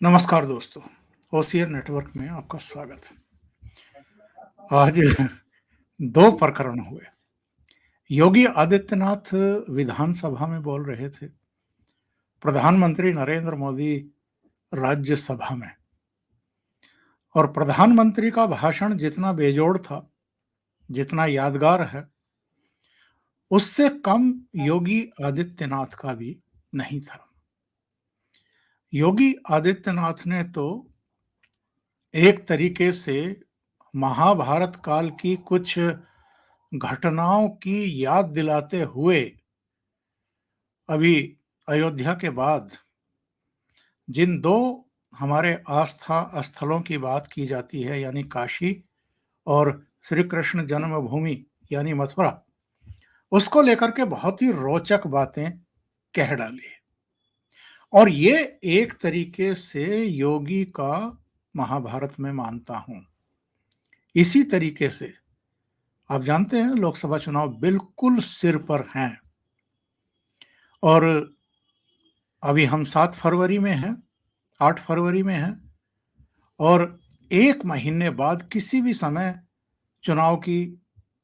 नमस्कार दोस्तों, OCN network में आपका स्वागत है। आज 2 प्रकरण हुए। योगी आदित्यनाथ विधानसभा में बोल रहे थे, प्रधानमंत्री नरेंद्र मोदी राज्यसभा में, और प्रधानमंत्री का भाषण जितना बेजोड़ था, जितना यादगार है, उससे कम योगी आदित्यनाथ का भी नहीं था। योगी आदित्यनाथ ने तो एक तरीके से महाभारत काल की कुछ घटनाओं की याद दिलाते हुए अभी अयोध्या के बाद जिन 2 हमारे आस्था स्थलों की बात की जाती है, यानी काशी और श्री कृष्ण जन्मभूमि यानी मथुरा, उसको लेकर के बहुत ही रोचक बातें कह डाली। और ये एक तरीके से योगी का महाभारत में मानता हूं। इसी तरीके से आप जानते हैं लोकसभा चुनाव बिल्कुल सिर पर हैं, और अभी हम 7 फरवरी में हैं, 8 फरवरी में हैं, और 1 महीने बाद किसी भी समय चुनाव की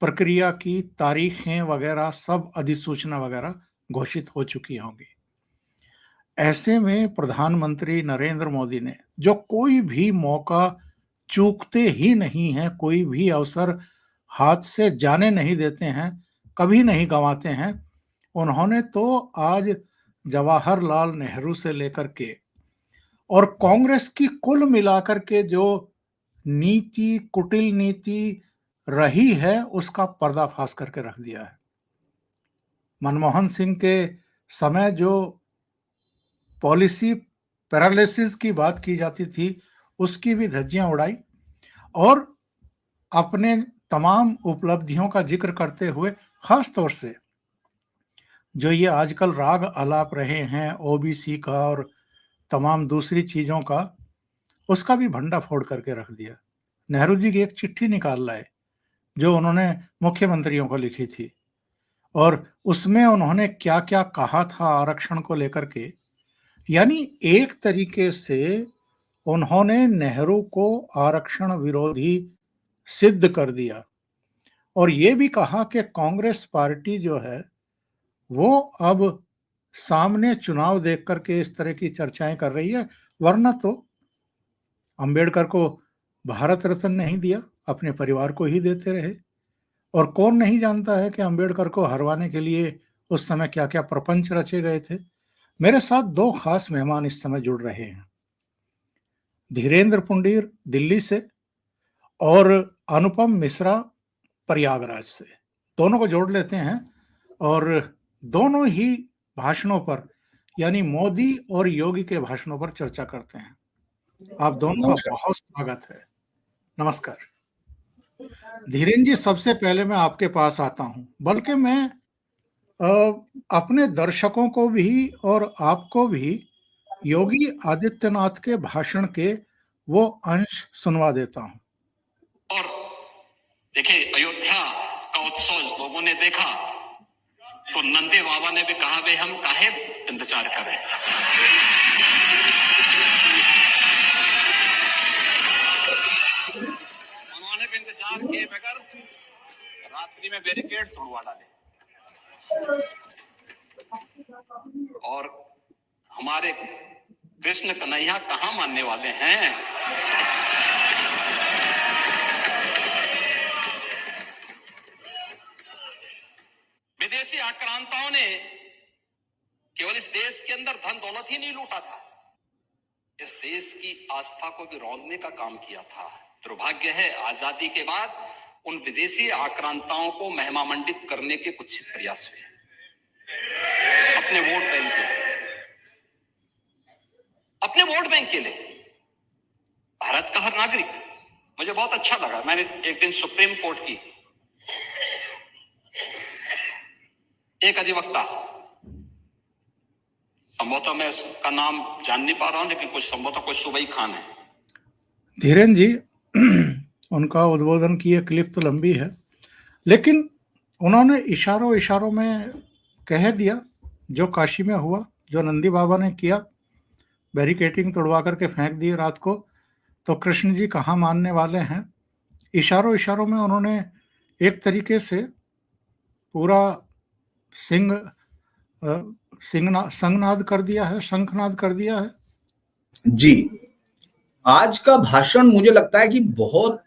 प्रक्रिया की तारीखें वगैरह सब अधिसूचना वगैरह घोषित हो चुकी होंगी। ऐसे में प्रधानमंत्री नरेंद्र मोदी ने जो कोई भी मौका चूकते ही नहीं हैं, कोई भी अवसर हाथ से जाने नहीं देते हैं, कभी नहीं गंवाते हैं। उन्होंने तो आज जवाहरलाल नेहरू से लेकर के और कांग्रेस की कुल मिलाकर के जो नीति, कुटिल नीति रही है, उसका पर्दाफाश करके रख दिया है। मनमोहन सिंह के समय जो पॉलिसी पैरालिसिस की बात की जाती थी, उसकी भी धज्जियां उड़ाई, और अपने तमाम उपलब्धियों का जिक्र करते हुए खास तौर से जो ये आजकल राग आलाप रहे हैं ओबीसी का और तमाम दूसरी चीजों का, उसका भी भंडा फोड़ करके रख दिया। नेहरू जी की एक चिट्ठी निकाल लाए जो उन्होंने मुख्यमंत्रियों को लिखी थी, और उसमें उन्होंने क्या-क्या कहा था आरक्षण को लेकर के। यानी एक तरीके से उन्होंने नेहरू को आरक्षण विरोधी सिद्ध कर दिया, और ये भी कहा कि कांग्रेस पार्टी जो है वो अब सामने चुनाव देख करके इस तरह की चर्चाएं कर रही है, वरना तो अंबेडकर को भारत रत्न नहीं दिया, अपने परिवार को ही देते रहे। और कौन नहीं जानता है कि अंबेडकर को हरवाने के लिए उस समय क्या-क्या प्रपंच रचे गए थे। मेरे साथ 2 खास मेहमान इस समय जुड़ रहे हैं। धीरेन्द्र पुंडीर दिल्ली से और अनुपम मिश्रा प्रयागराज से। दोनों को जोड़ लेते हैं और दोनों ही भाषणों पर, यानी मोदी और योगी के भाषणों पर चर्चा करते हैं। आप दोनों का बहुत स्वागत है। नमस्कार। धीरेन्द्र जी, सबसे पहले मैं आपके पास आता हूं, बल्कि मैं अपने दर्शकों को भी और आपको भी योगी आदित्यनाथ के भाषण के वो अंश सुनवा देता हूं। और देखिए, अयोध्या का उत्सव लोगों ने देखा तो नंदे बाबा ने भी कहा, वे हम काहे इंतजार करें। उन्होंने भी इंतजार किए बगैर रात्रि में बैरिकेड तोड़वा डाले, और हमारे कृष्ण कन्हैया कहां मानने वाले हैं। विदेशी आक्रांताओं ने केवल इस देश के अंदर धन दौलत ही नहीं लूटा था, इस देश की आस्था को भी रौंदने का काम किया था। दुर्भाग्य है, आजादी के बाद उन विदेशी आक्रांताओं को महिमामंडित करने के कुछ प्रयास हुए अपने वोट बैंक के लिए, अपने वोट बैंक के लिए। भारत का हर नागरिक, मुझे बहुत अच्छा लगा, मैंने एक दिन सुप्रीम कोर्ट की एक अधिवक्ता, संभवतः मैं उसका नाम जान नहीं पा रहा हूं, लेकिन कुछ संभवतः कोई सुबई खान है। धीरेन्द्र जी, उनका उद्बोधन की एक क्लिप तो लंबी है, लेकिन उन्होंने इशारों इशारों में कह दिया जो काशी में हुआ, जो नंदी बाबा ने किया, बैरिकेटिंग तोड़वा करके फेंक दिए रात को। तो कृष्ण जी कहाँ मानने वाले हैं। इशारों इशारों में उन्होंने एक तरीके से पूरा सिंह संगनाद कर दिया है, शंखनाद कर दिया है। जी, आज का भाषण मुझे लगता है कि बहुत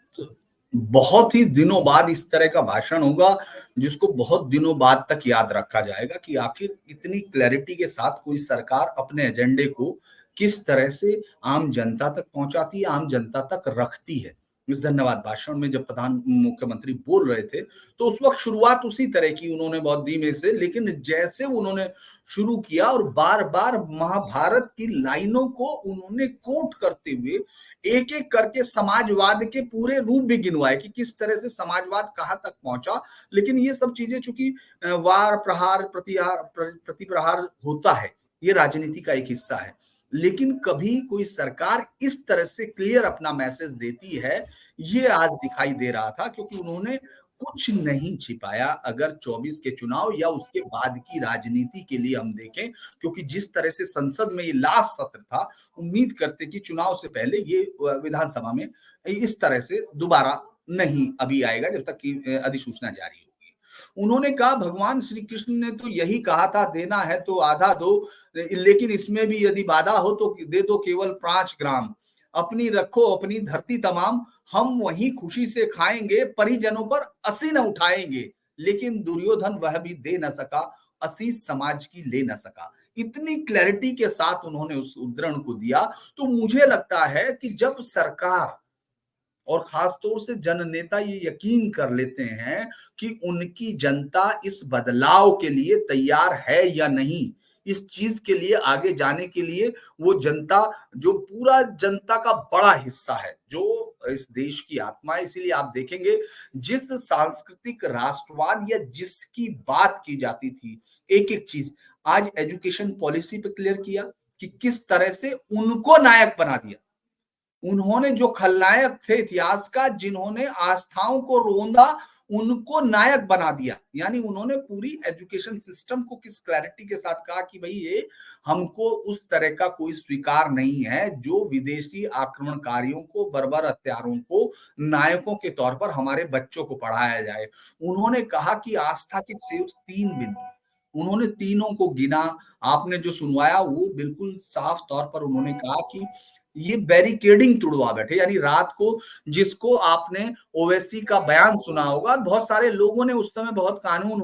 बहुत ही दिनों बाद इस तरह का भाषण होगा जिसको बहुत दिनों बाद तक याद रखा जाएगा कि आखिर इतनी क्लैरिटी के साथ कोई सरकार अपने एजेंडे को किस तरह से आम जनता तक पहुंचाती है, आम जनता तक रखती है। इस धन्यवाद भाषण में जब प्रधान मुख्यमंत्री बोल रहे थे तो उस वक्त शुरुआत उसी तरह की उन्होंने बहुत धीमे से, लेकिन जैसे उन्होंने शुरू किया और बार बार महाभारत की लाइनों को उन्होंने कोट करते हुए एक एक करके समाजवाद के पूरे रूप भी गिनवाए कि किस तरह से समाजवाद कहां तक पहुंचा। लेकिन ये सब चीजें चूंकि वार प्रहार प्रति प्रहार होता है, ये राजनीति का एक हिस्सा है, लेकिन कभी कोई सरकार इस तरह से क्लियर अपना मैसेज देती है, ये आज दिखाई दे रहा था क्योंकि उन्होंने कुछ नहीं छिपाया। अगर 24 के चुनाव या उसके बाद की राजनीति के लिए हम देखें, क्योंकि जिस तरह से संसद में ये लास्ट सत्र था, उम्मीद करते कि चुनाव से पहले ये विधानसभा में इस तरह से दोबारा नहीं अभी आएगा जब तक कि अधिसूचना जारी होगी। उन्होंने कहा भगवान श्री कृष्ण ने तो यही कहा था, देना है तो आधा दो, लेकिन इसमें भी यदि बाधा हो तो दे दो केवल 5 ग्राम, अपनी रखो अपनी धरती तमाम, हम वही खुशी से खाएंगे, परिजनों पर असी न उठाएंगे, लेकिन दुर्योधन वह भी दे न सका, असी समाज की ले न सका। इतनी क्लैरिटी के साथ उन्होंने उस उद्धरण को दिया। तो मुझे लगता है कि जब सरकार और खासतौर से जननेता ये यकीन कर लेते हैं कि उनकी जनता इस बदलाव के लिए तैयार है या नहीं, इस चीज के लिए आगे जाने के लिए वो जनता, जो पूरा जनता का बड़ा हिस्सा है, जो इस देश की आत्मा है, इसीलिए आप देखेंगे जिस सांस्कृतिक राष्ट्रवाद या जिसकी बात की जाती थी, एक एक चीज आज एजुकेशन पॉलिसी पे क्लियर किया कि किस तरह से उनको नायक बना दिया। उन्होंने जो खलनायक थे इतिहास का, जिन्होंने आस्थाओं को रोंदा, उनको नायक बना दिया। यानी उन्होंने पूरी एजुकेशन सिस्टम को किस क्लैरिटी के साथ कहा कि भाई ये हमको उस तरह का कोई स्वीकार नहीं है जो विदेशी आक्रमणकारियों को, बर्बर हत्यारों को नायकों के तौर पर हमारे बच्चों को पढ़ाया जाए। उन्होंने कहा कि आस्था के सिर्फ 3 बिंदु, उन्होंने तीनों को गिना। आपने जो सुनवाया वो बिल्कुल साफ तौर पर उन्होंने कहा कि ये बैरिकेडिंग तुड़वा बैठे, यानी रात को, जिसको आपने ओवैसी का बयान सुना होगा, बहुत सारे लोगों ने उस समय बहुत कानून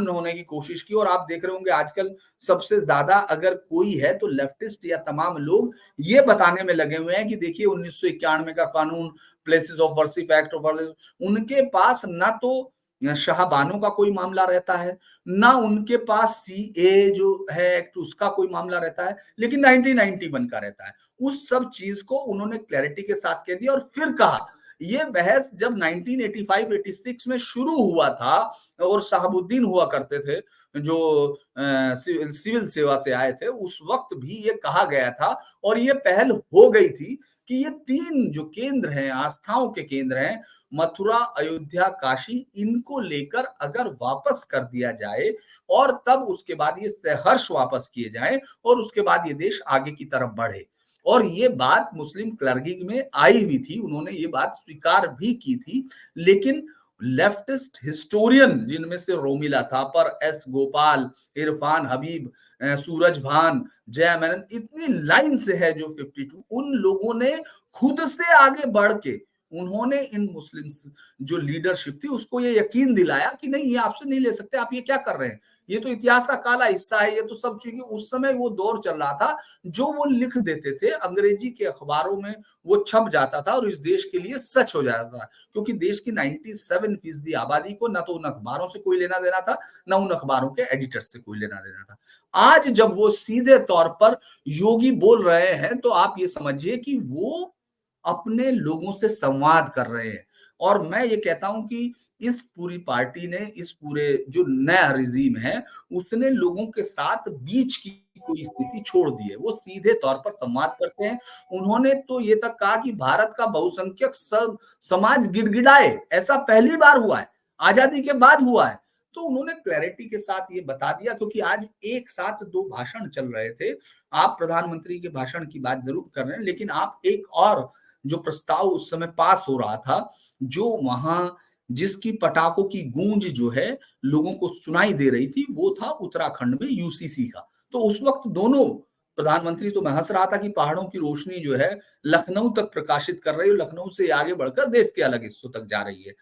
होने की कोशिश की। और आप देख रहे होंगे आजकल सबसे ज्यादा अगर कोई है तो लेफ्टिस्ट या तमाम लोग ये बताने में लगे हुए हैं कि देखिए 1991 का कानून, places of worship act of, उनके पास ना तो शाहबानों का कोई मामला रहता है, ना उनके पास सीए जो है एक्ट उसका कोई मामला रहता है, लेकिन 1991 का रहता है। उस सब चीज को उन्होंने क्लैरिटी के साथ कह दिया और फिर कहा ये बहस जब 1985-86 में शुरू हुआ था और शहाबुद्दीन हुआ करते थे जो सिविल सेवा से आए थे, उस वक्त भी ये कहा गया था और ये पहल हो गई थी कि ये 3 जो केंद्र हैं, आस्थाओं के केंद्र हैं, मथुरा, अयोध्या, काशी, इनको लेकर अगर वापस कर दिया जाए और तब उसके बाद ये सहर्ष वापस किए जाएं और उसके बाद ये देश आगे की तरफ बढ़े। और ये बात मुस्लिम क्लर्गी में आई हुई थी, उन्होंने ये बात स्वीकार भी की थी। लेकिन लेफ्टिस्ट हिस्टोरियन जिनमें से रोमिला थापर, एस गोपाल, इरफान हबीब, सूरज भान, जया मेनन, इतनी लाइन से है जो 52, उन लोगों ने खुद से आगे बढ़ के उन्होंने इन मुस्लिम जो लीडरशिप थी उसको ये यकीन दिलाया कि नहीं, ये आपसे नहीं ले सकते, आप ये क्या कर रहे हैं, ये तो इतिहास का काला हिस्सा है, ये तो सब चीजें। उस समय वो दौर चल रहा था जो वो लिख देते थे अंग्रेजी के अखबारों में, वो छप जाता था और इस देश के लिए सच हो जाता था, क्योंकि देश की 97% आबादी को ना तो उन अखबारों से कोई लेना देना था, ना उन अखबारों के एडिटर्स से कोई लेना देना था। आज जब वो सीधे तौर पर योगी बोल रहे हैं तो आप ये समझिए कि वो अपने लोगों से संवाद कर रहे हैं। और मैं ये कहता हूं कि इस पूरी पार्टी ने, इस पूरे जो नया रिजीम है, उसने लोगों के साथ बीच की कोई स्थिति छोड़ दी है, वो सीधे तौर पर संवाद करते हैं। उन्होंने तो ये तक कहा कि भारत का बहुसंख्यक समाज गिड़गिड़ाए, ऐसा पहली बार हुआ है, आजादी के बाद हुआ है। तो उन्होंने क्लैरिटी के साथ ये बता दिया, क्योंकि आज एक साथ दो भाषण चल रहे थे। आप प्रधानमंत्री के भाषण की बात जरूर कर रहे हैं, लेकिन आप एक और जो प्रस्ताव उस समय पास हो रहा था, जो वहां जिसकी पटाखों की गूंज जो है लोगों को सुनाई दे रही थी, वो था उत्तराखंड में यूसीसी का। तो उस वक्त दोनों प्रधानमंत्री, तो मैं हंस रहा था कि पहाड़ों की रोशनी जो है लखनऊ तक प्रकाशित कर रही है, लखनऊ से आगे बढ़कर देश के अलग हिस्सों तक जा रही है।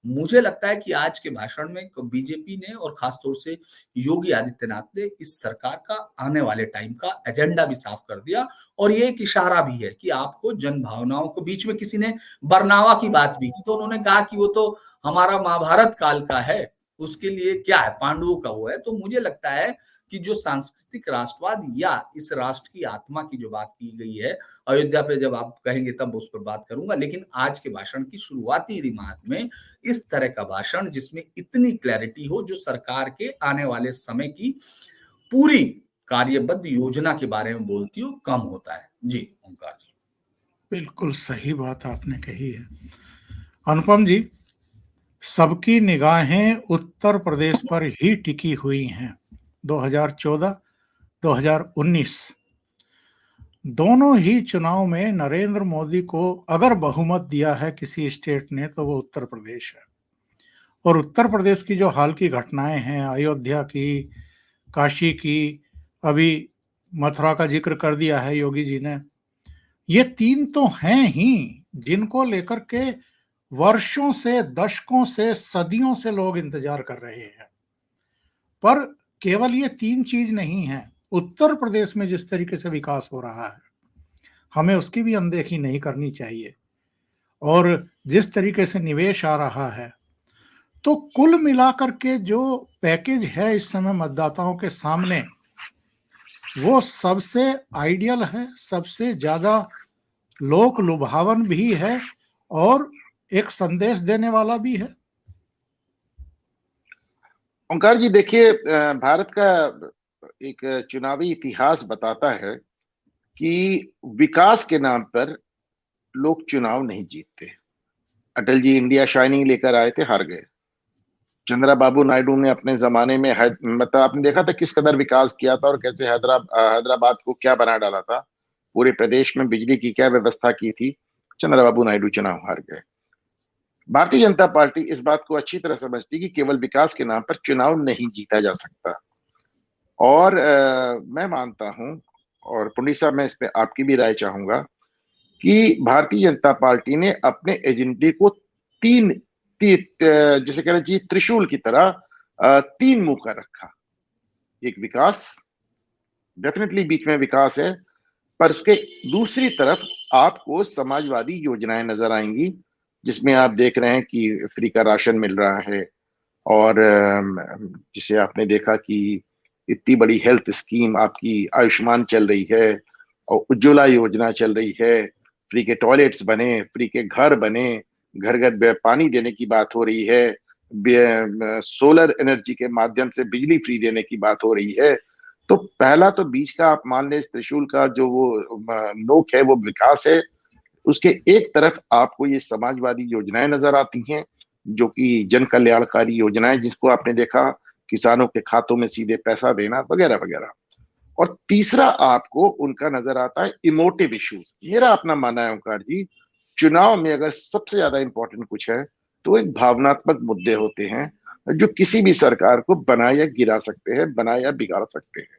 मुझे लगता है कि आज के भाषण में बीजेपी ने और खासतौर से योगी आदित्यनाथ ने इस सरकार का आने वाले टाइम का एजेंडा भी साफ कर दिया, और ये एक इशारा भी है कि आपको जन भावनाओं को, बीच में किसी ने बरनावा की बात भी की, तो उन्होंने कहा कि वो तो हमारा महाभारत काल का है, उसके लिए क्या है, पांडवों का वो है। तो मुझे लगता है कि जो सांस्कृतिक राष्ट्रवाद या इस राष्ट्र की आत्मा की जो बात की गई है, अयोध्या पे जब आप कहेंगे तब उस पर बात करूंगा, लेकिन आज के भाषण की शुरुआती रिमार्क में इस तरह का भाषण जिसमें इतनी क्लैरिटी हो, जो सरकार के आने वाले समय की पूरी कार्यबद्ध योजना के बारे में बोलती हो, कम होता है। जी ओंकार जी। बिल्कुल सही बात आपने कही है अनुपम जी। सबकी निगाहें उत्तर प्रदेश पर ही टिकी हुई हैं। 2014, 2019 दोनों ही चुनाव में नरेंद्र मोदी को अगर बहुमत दिया है किसी स्टेट ने, तो वो उत्तर प्रदेश है। और उत्तर प्रदेश की जो हाल की घटनाएं हैं, अयोध्या की, काशी की, अभी मथुरा का जिक्र कर दिया है योगी जी ने, ये तीन तो हैं ही जिनको लेकर के वर्षों से, दशकों से, सदियों से लोग इंतजार कर रहे हैं। पर केवल ये तीन चीज नहीं है। उत्तर प्रदेश में जिस तरीके से विकास हो रहा है, हमें उसकी भी अनदेखी नहीं करनी चाहिए। और जिस तरीके से निवेश आ रहा है, तो कुल मिलाकर के जो पैकेज है इस समय मतदाताओं के सामने, वो सबसे आइडियल है, सबसे ज्यादा लोक लुभावन भी है और एक संदेश देने वाला भी है। ओंकार जी देखिए, भारत का एक चुनावी इतिहास बताता है कि विकास के नाम पर लोग चुनाव नहीं जीतते। अटल जी इंडिया शाइनिंग लेकर आए थे, हार गए। चंद्रबाबू नायडू ने अपने जमाने में मतलब आपने देखा था किस कदर विकास किया था और कैसे हैदराबाद को क्या बना डाला था, पूरे प्रदेश में बिजली की क्या व्यवस्था की थी। चंद्रबाबू नायडू चुनाव हार गए। भारतीय जनता पार्टी इस बात को अच्छी तरह समझती कि केवल विकास के नाम पर चुनाव नहीं जीता जा सकता। और मैं मानता हूं, और पुंडीर साहब मैं इस पे आपकी भी राय चाहूंगा, कि भारतीय जनता पार्टी ने अपने एजेंडे को जिसे कहना चाहिए त्रिशूल की तरह तीन मुंह कर रखा। एक विकास, डेफिनेटली बीच में विकास है, पर उसके दूसरी तरफ आपको समाजवादी योजनाएं नजर आएंगी, जिसमें आप देख रहे हैं कि फ्री का राशन मिल रहा है, और जिसे आपने देखा कि इतनी बड़ी हेल्थ स्कीम आपकी आयुष्मान चल रही है, और उज्ज्वला योजना चल रही है, फ्री के टॉयलेट्स बने, फ्री के घर बने, घर घर पानी देने की बात हो रही है, सोलर एनर्जी के माध्यम से बिजली फ्री देने की बात हो रही है। तो पहला तो बीच का आप मान लें, इस त्रिशूल का जो वो नोक है वो विकास है। उसके एक तरफ आपको ये समाजवादी योजनाएं नजर आती हैं, जो कि जन कल्याणकारी योजनाएं, जिसको आपने देखा किसानों के खातों में सीधे पैसा देना वगैरह वगैरह। और तीसरा आपको उनका नजर आता है इमोटिव इश्यूज। मेरा अपना मानना है ओंकार जी, चुनाव में अगर सबसे ज्यादा इंपॉर्टेंट कुछ है तो एक भावनात्मक मुद्दे होते हैं, जो किसी भी सरकार को बना या गिरा सकते हैं, बना या बिगाड़ सकते हैं।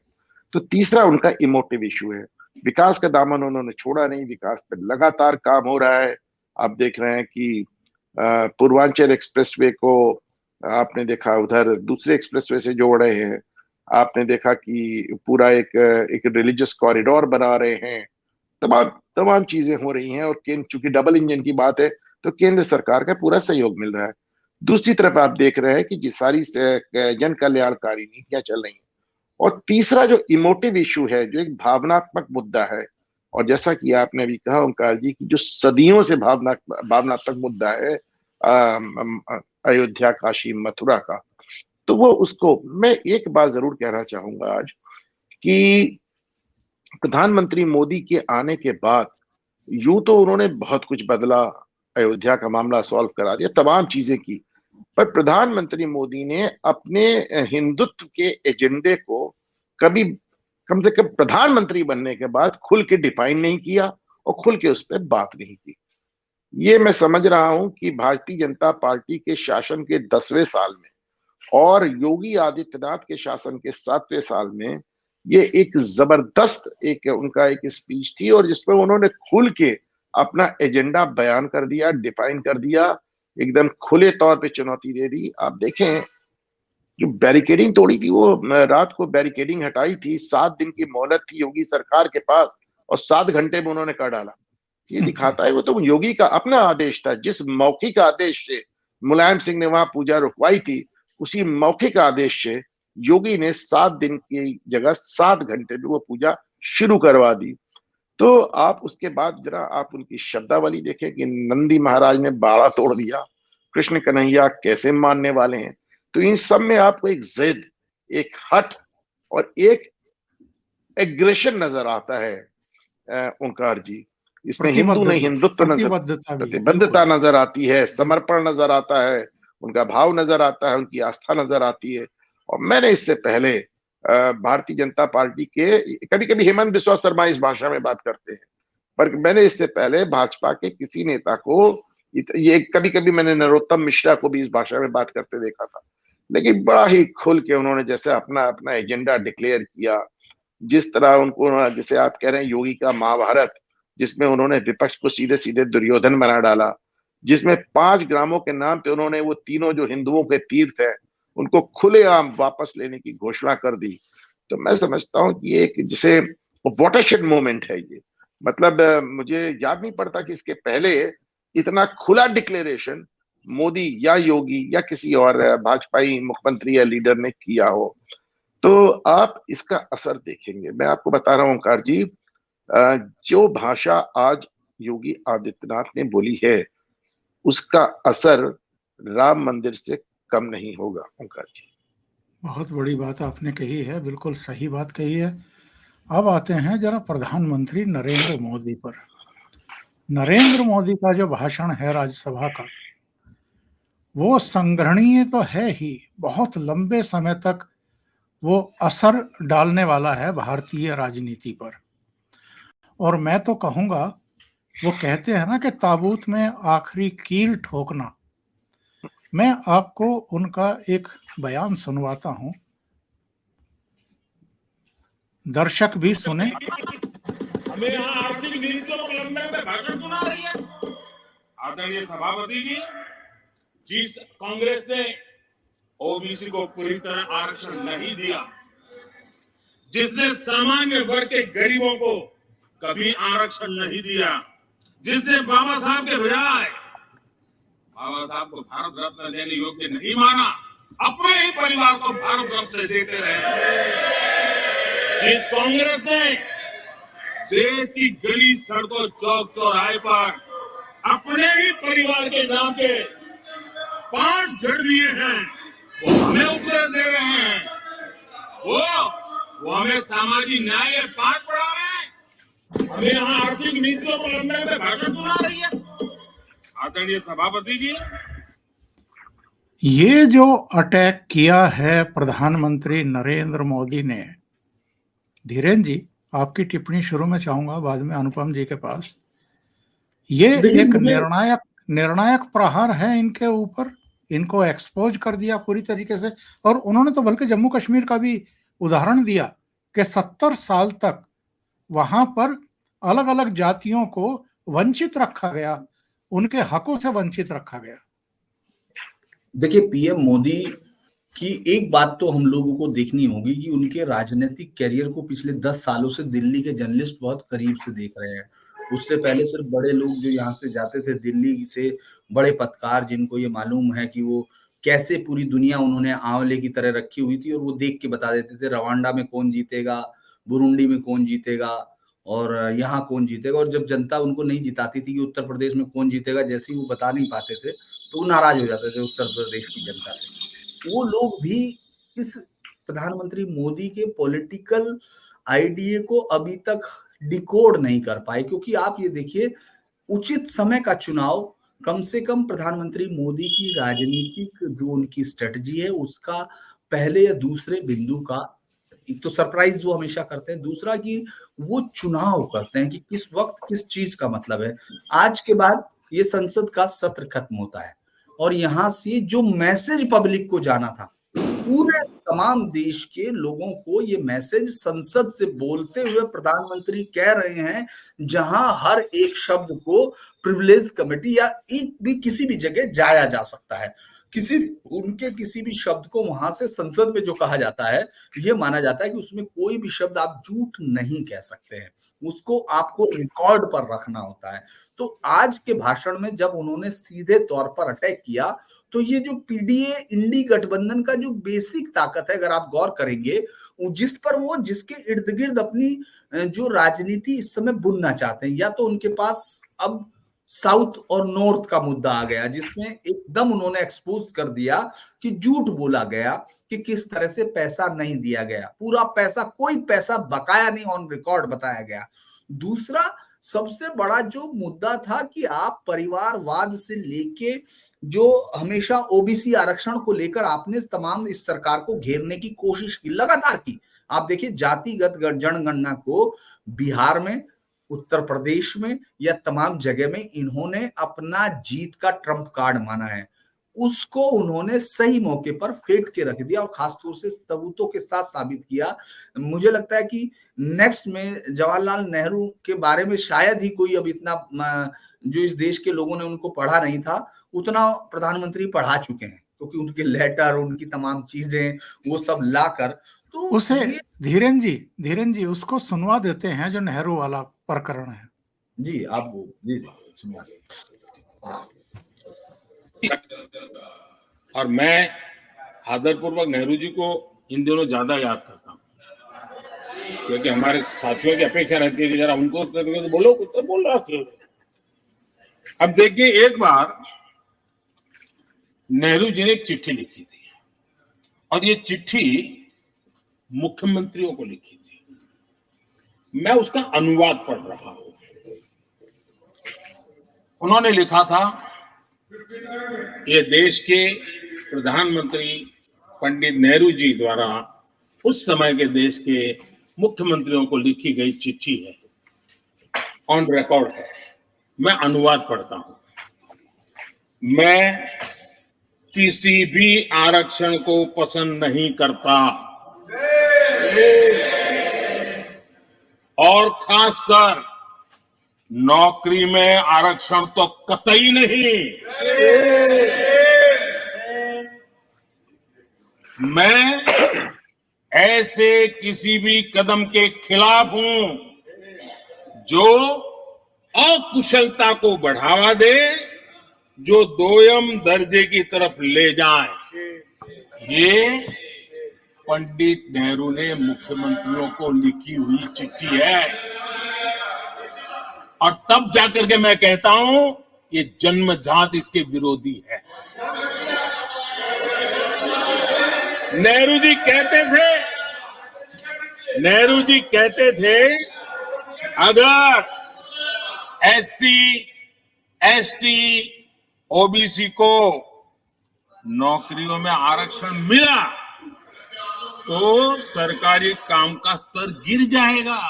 तो तीसरा उनका इमोटिव इशू है। विकास का दामन उन्होंने छोड़ा नहीं, विकास पर लगातार काम हो रहा है। आप देख रहे हैं कि पूर्वांचल एक्सप्रेसवे को आपने देखा उधर दूसरे एक्सप्रेसवे से जोड़ रहे हैं। आपने देखा कि पूरा एक रिलीजियस कॉरिडोर बना रहे हैं। तमाम चीजें हो रही हैं, और केंद्र, चूंकि डबल इंजन की बात है, तो केंद्र सरकार का पूरा सहयोग मिल रहा है। दूसरी तरफ आप देख रहे हैं कि जिस सारी जन कल्याणकारी नीतियां चल रही हैं। और तीसरा जो इमोटिव इशू है, जो एक भावनात्मक मुद्दा है, और जैसा कि आपने अभी कहा ओंकार जी की जो सदियों से भावनात्मक मुद्दा है अयोध्या, काशी, मथुरा का, तो वो उसको मैं एक बात जरूर कहना चाहूंगा आज, कि प्रधानमंत्री मोदी के आने के बाद यूं तो उन्होंने बहुत कुछ बदला, अयोध्या का मामला सॉल्व करा दिया, तमाम चीजें की, पर प्रधानमंत्री मोदी ने अपने हिंदुत्व के एजेंडे को कभी, कम से कम प्रधानमंत्री बनने के बाद, खुल के डिफाइन नहीं किया और खुल के उस पर बात नहीं की। ये मैं समझ रहा हूं कि भारतीय जनता पार्टी के शासन के 10वें साल में और योगी आदित्यनाथ के शासन के 7वें साल में ये एक जबरदस्त एक उनका एक स्पीच थी, और जिसमें उन्होंने खुल के अपना एजेंडा बयान कर दिया, डिफाइन कर दिया, एकदम खुले तौर पे चुनौती दे दी। आप देखें, जो बैरिकेडिंग तोड़ी थी, वो रात को बैरिकेडिंग हटाई थी, 7 दिन की मोहलत थी योगी सरकार के पास, और 7 घंटे में उन्होंने कर डाला। ये दिखाता है, वो तो योगी का अपना आदेश था। जिस मौखिक आदेश से मुलायम सिंह ने वहां पूजा रुकवाई थी, उसी मौखिक आदेश से योगी ने 7 दिन की जगह 7 घंटे में वो पूजा शुरू करवा दी। तो आप उसके बाद जरा आप उनकी शब्दावली देखें कि नंदी महाराज ने बाड़ा तोड़ दिया, कृष्ण कन्हैया कैसे मानने वाले हैं। तो इन सब में आपको एक जिद, एक हट और एक एग्रेशन नजर आता है ओंकार जी। इसमें हिंदू नहीं, हिंदुत्व नजर, प्रतिबद्धता नजर आती है, समर्पण नजर आता है, उनका भाव नजर आता है, उनकी आस्था नजर आती है। और मैंने इससे पहले भारतीय जनता पार्टी के, कभी कभी हेमंत बिस्वा शर्मा इस भाषा में बात करते हैं, पर मैंने इससे पहले भाजपा के किसी नेता को, ये कभी कभी मैंने नरोत्तम मिश्रा को भी इस भाषा में बात करते देखा था, लेकिन बड़ा ही खुल के उन्होंने जैसे अपना अपना एजेंडा डिक्लेयर किया। जिस तरह उनको, जैसे आप कह रहे हैं योगी का महाभारत, जिसमें उन्होंने विपक्ष को सीधे सीधे दुर्योधन बना डाला, जिसमें 5 ग्रामों के नाम पे उन्होंने वो तीनों जो हिंदुओं के तीर्थ है उनको खुलेआम वापस लेने की घोषणा कर दी। तो मैं समझता हूं कि एक जिसे वाटरशेड मोमेंट है ये, मतलब मुझे याद नहीं पड़ता कि इसके पहले इतना खुला डिक्लेरेशन मोदी या योगी या किसी और भाजपाई मुख्यमंत्री या लीडर ने किया हो। तो आप इसका असर देखेंगे। मैं आपको बता रहा हूं ओंकार जी, जो भाषा आज योगी आदित्यनाथ ने बोली है, उसका असर राम मंदिर से कम नहीं होगा ओंकार जी। बहुत बड़ी बात आपने कही है, बिल्कुल सही बात कही है। अब आते हैं जरा प्रधानमंत्री नरेंद्र मोदी पर। नरेंद्र मोदी का जो भाषण है राज्यसभा का, वो संग्रहणीय तो है ही, बहुत लंबे समय तक वो असर डालने वाला है भारतीय राजनीति पर। और मैं तो कहूंगा, वो कहते हैं ना कि ताबूत में आखिरी कील ठोकना। मैं आपको उनका एक बयान सुनवाता हूं, दर्शक भी सुने। हमें यहाँ आर्थिक नीतियों को लंबे में भाषण सुना रही है। आदरणीय सभापति जी, जिस कांग्रेस ने ओबीसी को पूरी तरह आरक्षण नहीं दिया, जिसने सामान्य वर्ग के गरीबों को कभी आरक्षण नहीं दिया, जिसने बाबा साहब के बजाय बाबा साहब को भारत रत्न देने योग्य नहीं माना, अपने ही परिवार को भारत रत्न देते रहे, जिस कांग्रेस ने देश की गली सड़कों चौक चौराहे पर अपने ही परिवार के नाम पे 5 जड़ दिए हैं, वो हमें उपदेश दे रहे हैं, वो हमें सामाजिक न्याय 5 पढ़ा रहे हैं। हमें यहाँ आर्थिक नीतियों को लंबे में भाषण सुना रही है। आदरणीय सभापति जी, ये जो अटैक किया है प्रधानमंत्री नरेंद्र मोदी ने, धीरेन्द्र जी आपकी टिप्पणी शुरू में चाहूंगा, बाद में अनुपम जी के पास। ये एक निर्णायक प्रहार है इनके ऊपर, इनको एक्सपोज कर दिया पूरी तरीके से। और उन्होंने तो बल्कि जम्मू कश्मीर का भी उदाहरण दिया कि 70 साल तक वहां पर अलग अलग जातियों को वंचित रखा गया, उनके हकों से वंचित रखा गया। देखिए, पीएम मोदी की एक बात तो हम लोगों को देखनी होगी कि उनके राजनीतिक कैरियर को पिछले 10 सालों से दिल्ली के जर्नलिस्ट बहुत करीब से देख रहे हैं। उससे पहले सिर्फ बड़े लोग जो यहाँ से जाते थे दिल्ली से, बड़े पत्रकार जिनको ये मालूम है कि वो कैसे पूरी दुनिया उन्होंने आंवले की तरह रखी हुई थी, और वो देख के बता देते थे रवांडा में कौन जीतेगा, बुरुंडी में कौन जीतेगा और यहाँ कौन जीतेगा। और जब जनता उनको नहीं जिताती थी कि उत्तर प्रदेश में कौन जीतेगा, जैसे ही वो बता नहीं पाते थे तो वो नाराज हो जाते थे उत्तर प्रदेश की जनता से। वो लोग भी इस प्रधानमंत्री मोदी के पॉलिटिकल आइडिया को अभी तक डिकोड नहीं कर पाए, क्योंकि आप ये देखिए, उचित समय का चुनाव कम से कम प्रधानमंत्री मोदी की राजनीतिक जो उनकी स्ट्रेटजी है उसका पहले या दूसरे बिंदु का एक तो सरप्राइज वो हमेशा करते हैं, दूसरा कि वो चुनाव करते हैं कि किस वक्त किस चीज का मतलब है। आज के बाद ये संसद का सत्र खत्म होता है और यहां से जो मैसेज पब्लिक को जाना था, पूरे तमाम देश के लोगों को ये मैसेज संसद से बोलते हुए प्रधानमंत्री कह रहे हैं, जहां हर एक शब्द को प्रिविलेज कमेटी या एक भी किसी भी जगह जाया जा सकता है। उनके किसी भी शब्द को वहां से संसद में जो कहा जाता है, ये माना जाता है कि उसमें कोई भी शब्द आप झूठ नहीं कह सकते हैं, उसको आपको रिकॉर्ड पर रखना होता है। तो आज के भाषण में जब उन्होंने सीधे तौर पर अटैक किया, तो ये जो पीडीए इंडी गठबंधन का जो बेसिक ताकत है, अगर आप गौर करेंगे, जिस पर वो जिसके इर्द गिर्द अपनी जो राजनीति इस समय बुनना चाहते हैं, या तो उनके पास अब साउथ और नॉर्थ का मुद्दा आ गया, जिसमें एकदम उन्होंने एक्सपोज कर दिया कि झूठ बोला गया कि किस तरह से पैसा नहीं दिया गया, पूरा पैसा, कोई पैसा बकाया नहीं, ऑन रिकॉर्ड बताया गया। दूसरा सबसे बड़ा जो मुद्दा था कि आप परिवारवाद से लेके जो हमेशा ओबीसी आरक्षण को लेकर आपने तमाम इस सरकार को घेरने की कोशिश की, लगातार की। आप देखिए जातिगत जनगणना को बिहार में, उत्तर प्रदेश में या तमाम जगह में इन्होंने अपना जीत का ट्रम्प कार्ड माना है, उसको उन्होंने सही मौके पर फेंक के रख दिया और खासतौर से सबूतों के साथ साबित किया। मुझे लगता है कि नेक्स्ट में जवाहरलाल नेहरू के बारे में शायद ही कोई अब इतना जो इस देश के लोगों ने उनको पढ़ा नहीं था, उतना प्रधानमंत्री पढ़ा चुके हैं, क्योंकि उनके लेटर, उनकी तमाम चीजें वो सब लाकर, तो उसे धीरेन जी उसको सुनवा देते हैं जो नेहरू वाला प्रकरण है। जी आप जी सुनवा। और मैं आदरपूर्वक नेहरू जी को इन दिनों ज्यादा याद करता हूँ, क्योंकि हमारे साथियों की अपेक्षा रहती है कि जरा उनको तो बोलो, कुछ तो बोल रहा था। अब देखिए, एक बार नेहरू जी ने एक चिट्ठी लिखी थी और ये चिट्ठी मुख्यमंत्रियों को लिखी थी। मैं उसका अनुवाद पढ़ रहा हूं। उन्होंने लिखा था, ये देश के प्रधानमंत्री पंडित नेहरू जी द्वारा उस समय के देश के मुख्यमंत्रियों को लिखी गई चिट्ठी है, ऑन रिकॉर्ड है। मैं अनुवाद पढ़ता हूं। मैं किसी भी आरक्षण को पसंद नहीं करता और खासकर नौकरी में आरक्षण तो कतई नहीं। मैं ऐसे किसी भी कदम के खिलाफ हूं जो अकुशलता को बढ़ावा दे, जो दोयम दर्जे की तरफ ले जाए। ये पंडित नेहरू ने मुख्यमंत्रियों को लिखी हुई चिट्ठी है। और तब जाकर के मैं कहता हूं, ये जन्मजात इसके विरोधी है। नेहरू जी कहते थे अगर एससी, एसटी, ओबीसी को नौकरियों में आरक्षण मिला तो सरकारी काम का स्तर गिर जाएगा।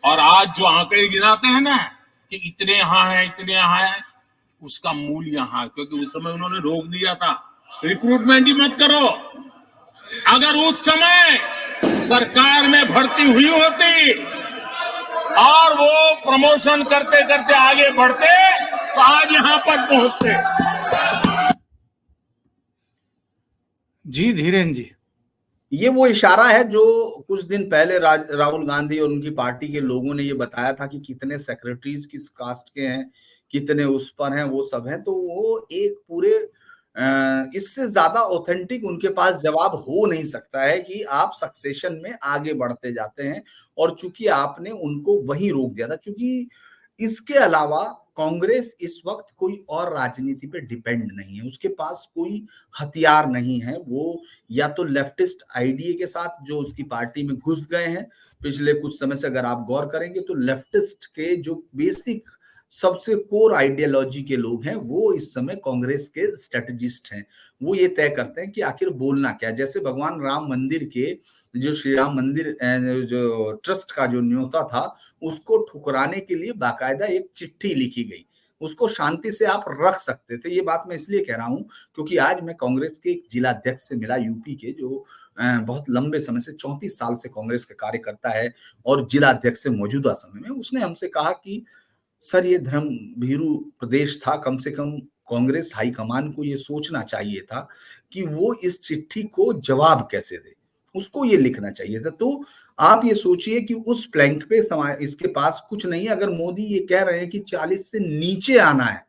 और आज जो आंकड़े गिनाते हैं ना कि इतने यहां है, इतने यहां है, उसका मूल यहां, क्योंकि उस समय उन्होंने रोक दिया था रिक्रूटमेंट ही मत करो। अगर उस समय सरकार में भर्ती हुई होती और वो प्रमोशन करते करते आगे बढ़ते तो आज यहां पर पहुंचते। जी धीरेन जी, ये वो इशारा है जो कुछ दिन पहले राहुल गांधी और उनकी पार्टी के लोगों ने ये बताया था कि कितने सेक्रेटरीज किस कास्ट के हैं, कितने उस पर हैं, वो सब हैं। तो वो एक पूरे इससे ज्यादा ऑथेंटिक उनके पास जवाब हो नहीं सकता है कि आप सक्सेशन में आगे बढ़ते जाते हैं। और चूंकि आपने उनको वहीं रोक दिया था, चूंकि इसके अलावा कांग्रेस इस वक्त कोई और राजनीति पे डिपेंड नहीं है, उसके पास कोई हथियार नहीं है। वो या तो लेफ्टिस्ट आइडिया के साथ जो उसकी पार्टी में घुस गए हैं पिछले कुछ समय से, अगर आप गौर करेंगे तो लेफ्टिस्ट के जो बेसिक सबसे कोर आइडियोलॉजी के लोग हैं, वो इस समय कांग्रेस के स्ट्रेटजिस्ट हैं। वो ये तय करते हैं कि आखिर बोलना क्या। जैसे भगवान राम मंदिर के जो श्री राम मंदिर जो ट्रस्ट का जो न्योता था, उसको ठुकराने के लिए बाकायदा एक चिट्ठी लिखी गई। उसको शांति से आप रख सकते थे। ये बात मैं इसलिए कह रहा हूं क्योंकि आज मैं कांग्रेस के एक जिला अध्यक्ष से मिला, यूपी के, जो बहुत लंबे समय से 34 साल से कांग्रेस का कार्यकर्ता है और जिला अध्यक्ष से मौजूदा समय में। उसने हमसे कहा कि सर, ये धर्म भीरू प्रदेश था, कम से कम कांग्रेस हाईकमान को ये सोचना चाहिए था कि वो इस चिट्ठी को जवाब कैसे दे, उसको ये लिखना चाहिए था। तो आप ये सोचिए कि उस प्लैंक पे इसके पास कुछ नहीं है। अगर मोदी ये कह रहे हैं कि 40 से नीचे आना है,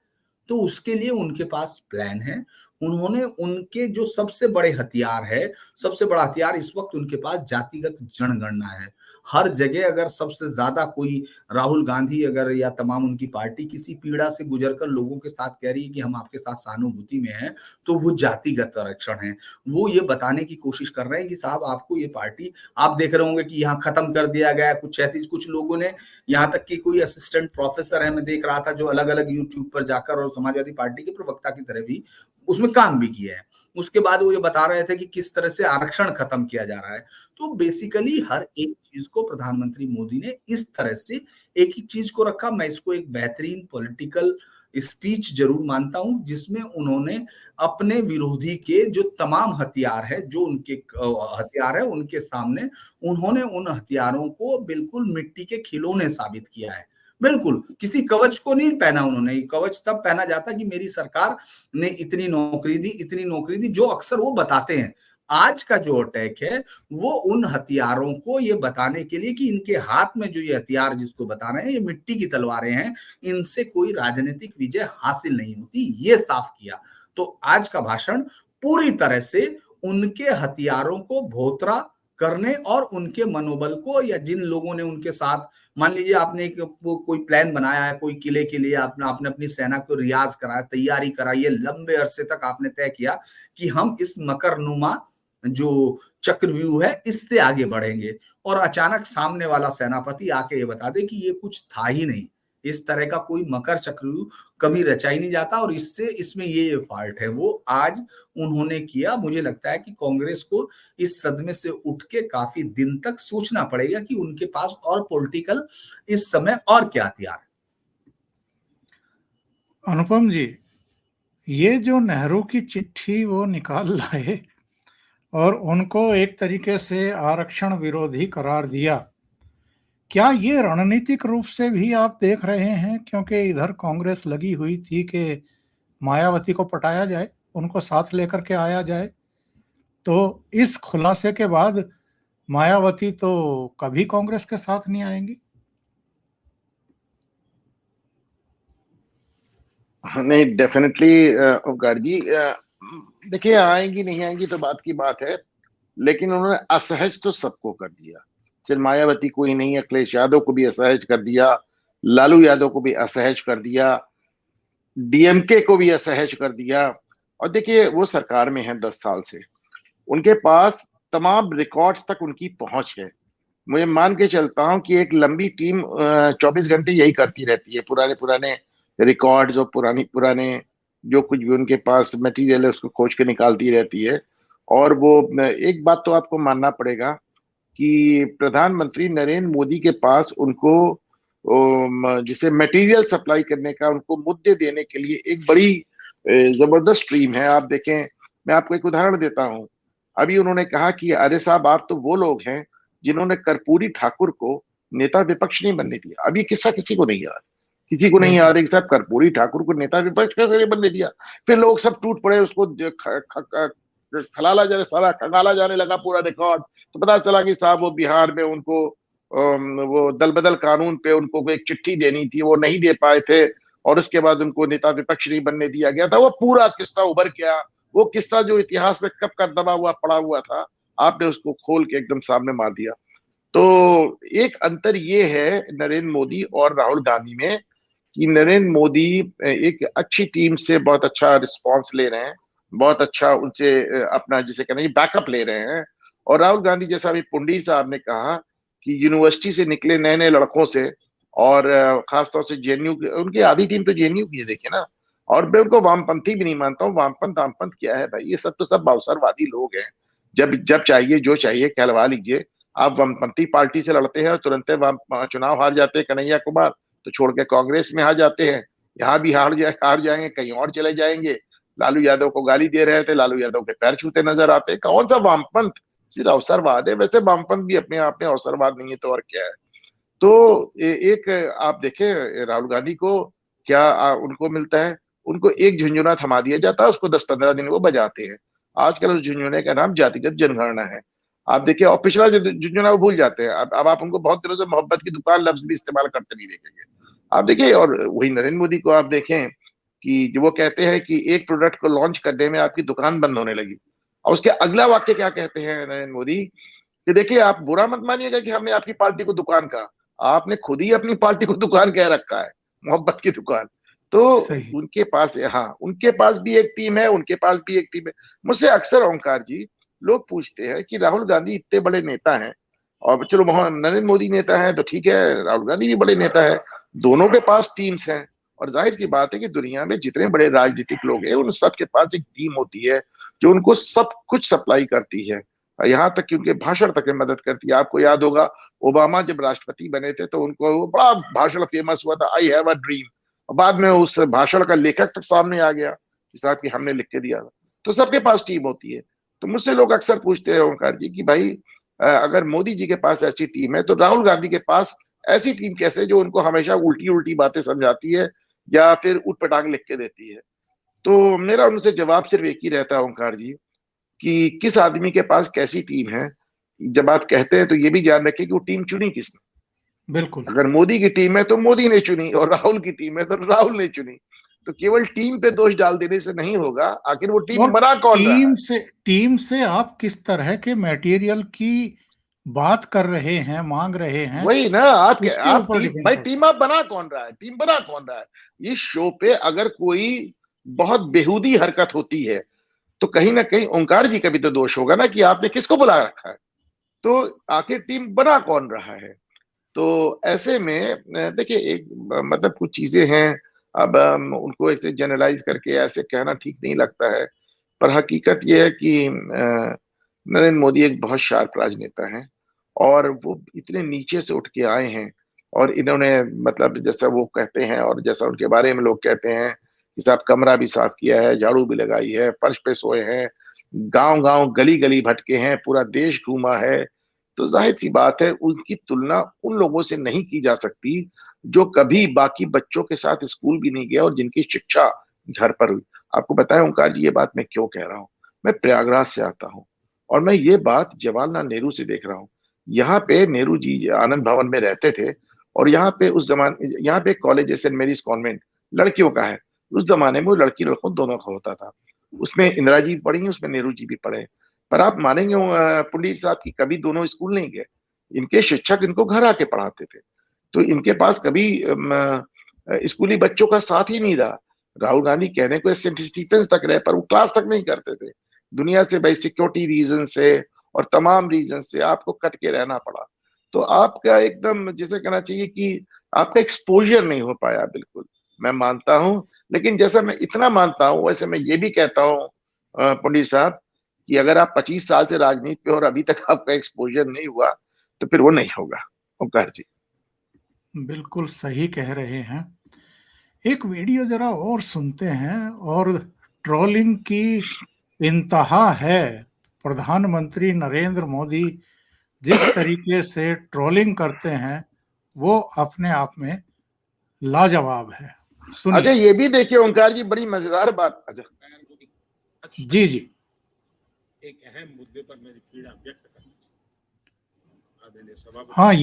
तो उसके लिए उनके पास प्लान है। उन्होंने उनके जो सबसे बड़े हथियार है, सबसे बड़ा हथियार इस वक्त उनके पास जातिगत जनगणना है। हर जगह अगर सबसे ज्यादा कोई राहुल गांधी अगर या तमाम उनकी पार्टी किसी पीड़ा से गुजरकर लोगों के साथ कह रही है कि हम आपके साथ सहानुभूति में हैं, तो वो जातिगत आरक्षण है। वो ये बताने की कोशिश कर रहे हैं कि साहब, आपको ये पार्टी, आप देख रहे होंगे कि यहाँ खत्म कर दिया गया कुछ 36, कुछ लोगों ने, यहाँ तक कि कोई असिस्टेंट प्रोफेसर है, मैं देख रहा था, जो अलग अलग यूट्यूब पर जाकर और समाजवादी पार्टी के प्रवक्ता की तरह भी उसमें काम भी किया है। उसके बाद वो ये बता रहे थे कि किस तरह से आरक्षण खत्म किया जा रहा है। तो बेसिकली हर एक चीज को प्रधानमंत्री मोदी ने इस तरह से एक ही चीज को रखा। मैं इसको एक बेहतरीन पॉलिटिकल स्पीच जरूर मानता हूं, जिसमें उन्होंने अपने विरोधी के जो तमाम हथियार है, जो उनके हथियार है, उनके सामने उन्होंने उन हथियारों को बिल्कुल मिट्टी के खिलौने साबित किया है। बिल्कुल किसी कवच को नहीं पहना उन्होंने। कवच तब पहना जाता कि मेरी सरकार ने इतनी नौकरी दी, इतनी नौकरी दी, जो अक्सर वो बताते हैं। आज का जो अटैक है वो उन हथियारों को ये बताने के लिए कि इनके हाथ में जो ये हथियार जिसको बता रहे हैं, ये मिट्टी की तलवारें हैं, इनसे कोई राजनीतिक विजय हासिल नहीं होती, ये साफ किया। तो आज का भाषण पूरी तरह से उनके हथियारों को भोतरा करने और उनके मनोबल को, या जिन लोगों ने उनके साथ, मान लीजिए आपने कोई प्लान बनाया है कोई किले के लिए, आपने अपनी सेना को रियाज कराया, तैयारी कराई है, लंबे अरसे तक आपने तय किया कि हम इस मकरनुमा जो चक्रव्यूह है इससे आगे बढ़ेंगे, और अचानक सामने वाला सेनापति आके ये बता दे कि ये कुछ था ही नहीं, इस तरह का कोई मकर चक्रव्यूह कभी रचा ही नहीं जाता और इसमें ये फॉल्ट है। वो आज उन्होंने किया। मुझे लगता है कि कांग्रेस को इस सदमे से उठ के काफी दिन तक सोचना पड़ेगा कि उनके पास और पॉलिटिकल इस समय और क्या हथियार। अनुपम जी, ये जो नेहरू की चिट्ठी वो निकाल लाए और उनको एक तरीके से आरक्षण विरोधी करार दिया, क्या ये रणनीतिक रूप से भी आप देख रहे हैं? क्योंकि इधर कांग्रेस लगी हुई थी कि मायावती को पटाया जाए, उनको साथ लेकर के आया जाए, तो इस खुलासे के बाद मायावती तो कभी कांग्रेस के साथ नहीं आएंगी। नहीं, डेफिनेटली गार्ड जी, देखिए, आएंगी नहीं आएंगी तो बात की बात है, लेकिन उन्होंने असहज तो सबको कर दिया। सिर्फ मायावती को ही नहीं, अखिलेश यादव को भी असहज कर दिया, लालू यादव को भी असहज कर दिया, डीएमके को भी असहज कर दिया। और देखिए, वो सरकार में है 10 साल से, उनके पास तमाम रिकॉर्ड्स तक उनकी पहुंच है। मुझे मान के चलता हूं कि एक लंबी टीम 24 घंटे यही करती रहती है, पुराने पुराने रिकॉर्ड्स और पुराने जो कुछ भी उनके पास मटेरियल है उसको खोज के निकालती रहती है। और वो एक बात तो आपको मानना पड़ेगा कि प्रधानमंत्री नरेंद्र मोदी के पास उनको जिसे मटेरियल सप्लाई करने का, उनको मुद्दे देने के लिए एक बड़ी जबरदस्त स्ट्रीम है। आप देखें, मैं आपको एक उदाहरण देता हूं। अभी उन्होंने कहा कि अरे साहब, आप तो वो लोग हैं जिन्होंने कर्पूरी ठाकुर को नेता विपक्ष नहीं बनने दिया। अब ये किस्सा किसी को नहीं याद, किसी को नहीं याद है कि साहब कर्पूरी ठाकुर को नेता विपक्ष कैसे बनने दिया। फिर लोग सब टूट पड़े, उसको खंगाला जाने लगा पूरा रिकॉर्ड। तो पता चला कि साहब वो बिहार में उनको वो दल बदल कानून पे उनको एक चिट्ठी देनी थी, वो नहीं दे पाए थे, और उसके बाद उनको नेता विपक्ष नहीं बनने दिया गया था। वो पूरा किस्सा उभर गया, वो किस्सा जो इतिहास में कब का दबा हुआ पड़ा हुआ था, आपने उसको खोल के एकदम सामने मार दिया। तो एक अंतर ये है नरेंद्र मोदी और राहुल गांधी में कि नरेंद्र मोदी एक अच्छी टीम से बहुत अच्छा रिस्पांस ले रहे हैं, बहुत अच्छा उनसे अपना जिसे कहना है बैकअप ले रहे हैं। और राहुल गांधी, जैसा अभी पुंडी साहब ने कहा कि यूनिवर्सिटी से निकले नए नए लड़कों से और खासतौर से जेएनयू, उनकी आधी टीम तो जेएनयू की है, देखिए ना। और मैं उनको वामपंथी भी नहीं मानता हूँ। वामपंथ क्या है भाई, ये सब तो सब अवसरवादी लोग हैं। जब जब चाहिए जो चाहिए कहलवा लीजिए। आप वामपंथी पार्टी से लड़ते हैं और तुरंत चुनाव हार जाते हैं। कन्हैया कुमार तो छोड़ के कांग्रेस में आ जाते हैं, यहाँ भी हार जाएंगे, कहीं और चले जाएंगे। लालू यादव को गाली दे रहे थे, लालू यादव के पैर छूते नजर आते। कौन सा वामपंथ, सिर्फ अवसरवाद है। वैसे वामपंथ भी अपने आप में अवसरवाद नहीं है तो और क्या है। तो एक आप देखें राहुल गांधी को क्या उनको मिलता है, उनको एक झुंझुना थमा दिया जाता है, उसको 10-15 दिन वो बजाते हैं। आजकल उस झुंझुने का नाम जातिगत जनगणना है। आप देखिए, और पिछला जो झुंझुना वो भूल जाते हैं। अब आप उनको बहुत दिनों से मोहब्बत की दुकान लफ्ज भी इस्तेमाल करते नहीं देखेंगे। आप देखिए, और वही नरेंद्र मोदी को आप देखें कि जो वो कहते हैं कि एक प्रोडक्ट को लॉन्च करने में आपकी दुकान बंद होने लगी, और उसके अगला वाक्य क्या कहते हैं नरेंद्र मोदी कि देखिए आप बुरा मत मानिएगा कि हमने आपकी पार्टी को दुकान कहा, आपने खुद ही अपनी पार्टी को दुकान कह रखा है, मोहब्बत की दुकान। तो सही। उनके पास, हाँ, उनके पास भी एक टीम है, उनके पास भी एक टीम है। मुझसे अक्सर ओंकार जी लोग पूछते हैं कि राहुल गांधी इतने बड़े नेता हैं, और चलो नरेंद्र मोदी नेता है तो ठीक है, राहुल गांधी भी बड़े नेता है, दोनों के पास टीम्स हैं। और जाहिर सी बात है कि दुनिया में जितने बड़े राजनीतिक लोग हैं उन सबके पास एक टीम होती है जो उनको सब कुछ सप्लाई करती है, यहाँ तक कि उनके भाषण तक में मदद करती है। आपको याद होगा ओबामा जब राष्ट्रपति बने थे तो उनको बड़ा भाषण फेमस हुआ था, आई हैव अ ड्रीम। बाद में उस भाषण का लेखक तक सामने आ गया कि साहब कि हमने लिख के दिया था। तो सबके पास टीम होती है। तो मुझसे लोग अक्सर पूछते हैं ओंकार जी कि भाई अगर मोदी जी के पास ऐसी टीम है तो राहुल गांधी के पास ऐसी टीम कैसे जो उनको हमेशा उल्टी उल्टी बातें समझाती है या फिर उठपटांग लिख के देती है। तो मेरा उनसे जवाब सिर्फ एक ही रहता है ओंकार जी कि किस आदमी के पास कैसी टीम है। जब आप कहते हैं तो ये भी ध्यान रखिए कि वो टीम चुनी किसने। बिल्कुल। अगर मोदी की टीम है तो मोदी ने चुनी, और राहुल की टीम है तो राहुल ने चुनी। तो केवल टीम पे दोष डाल देने से नहीं होगा, आखिर वो टीम और बना कौन रहा है। टीम से आप किस तरह के मटेरियल की बात कर रहे हैं, मांग रहे हैं, वही ना, आप इसके ऊपर टीम, डिपेंड भाई करता टीम आप बना कौन रहा है, टीम बना कौन रहा है। इस शो पे अगर कोई बहुत बेहूदी हरकत होती है तो कहीं ना कहीं ओंकार जी का भी तो दोष होगा ना कि आपने किसको बुला रखा है। तो आखिर टीम बना कौन रहा है। तो ऐसे में देखिए, एक मतलब कुछ चीजें हैं, अब उनको ऐसे जनरलाइज करके ऐसे कहना ठीक नहीं लगता है। पर हकीकत यह है कि नरेंद्र मोदी एक बहुत शार्प राजनेता हैं, और वो इतने नीचे से उठ के आए हैं। और इन्होंने मतलब जैसा वो कहते हैं और जैसा उनके बारे में लोग कहते हैं कि साहब कमरा भी साफ किया है, झाड़ू भी लगाई है, फर्श पे सोए हैं, गांव गांव गली गली भटके हैं, पूरा देश घूमा है। तो जाहिर सी बात है उनकी तुलना उन लोगों से नहीं की जा सकती जो कभी बाकी बच्चों के साथ स्कूल भी नहीं गया और जिनकी शिक्षा घर पर हुई। आपको बताया ओंकार जी ये बात मैं क्यों कह रहा हूँ। मैं प्रयागराज से आता हूँ और मैं ये बात जवाहरलाल नेहरू से देख रहा हूँ। यहाँ पे नेहरू जी आनंद भवन में रहते थे, और यहाँ पे उस जमाने यहाँ पे कॉलेज सेंट मेरीज कॉन्वेंट लड़कियों का है। उस जमाने में वो लड़की लड़कों दोनों का होता था। उसमें इंदिरा जी पढ़ी, उसमें नेहरू जी भी पढ़े। पर आप मानेंगे पंडित साहब की कभी दोनों स्कूल नहीं गए। इनके शिक्षक इनको घर आके पढ़ाते थे। तो इनके पास कभी स्कूली बच्चों का साथ ही नहीं रहा। राहुल गांधी कहने को सेंट स्टीफेंस तक रहे पर वो क्लास तक नहीं करते थे। दुनिया से भाई सिक्योरिटी रीजन से और तमाम रीजन से आपको कट के रहना पड़ा। तो आपका एकदम जिसे कहना चाहिए कि आपका एक्सपोजर नहीं हो पाया। बिल्कुल मैं मानता हूं, लेकिन जैसा मैं इतना मानता हूं वैसे मैं ये भी कहता हूं पंडित साहब कि अगर आप 25 साल से राजनीति पे और अभी तक आपका एक्सपोजर नहीं हुआ तो फिर वो नहीं होगा। ओंकार जी बिल्कुल सही कह रहे हैं। एक वीडियो जरा और सुनते हैं। और ट्रोलिंग की इंतहा है। प्रधानमंत्री नरेंद्र मोदी जिस तरीके से ट्रोलिंग करते हैं वो अपने आप में लाजवाब है। अच्छा, सुनिए। ये भी देखिए ओंकार जी, बड़ी मजेदार बात। अच्छा जी जी। एक अहम मुद्दे पर मेरी पीड़ा व्यक्त करना आदरणीय सभापति। हाँ,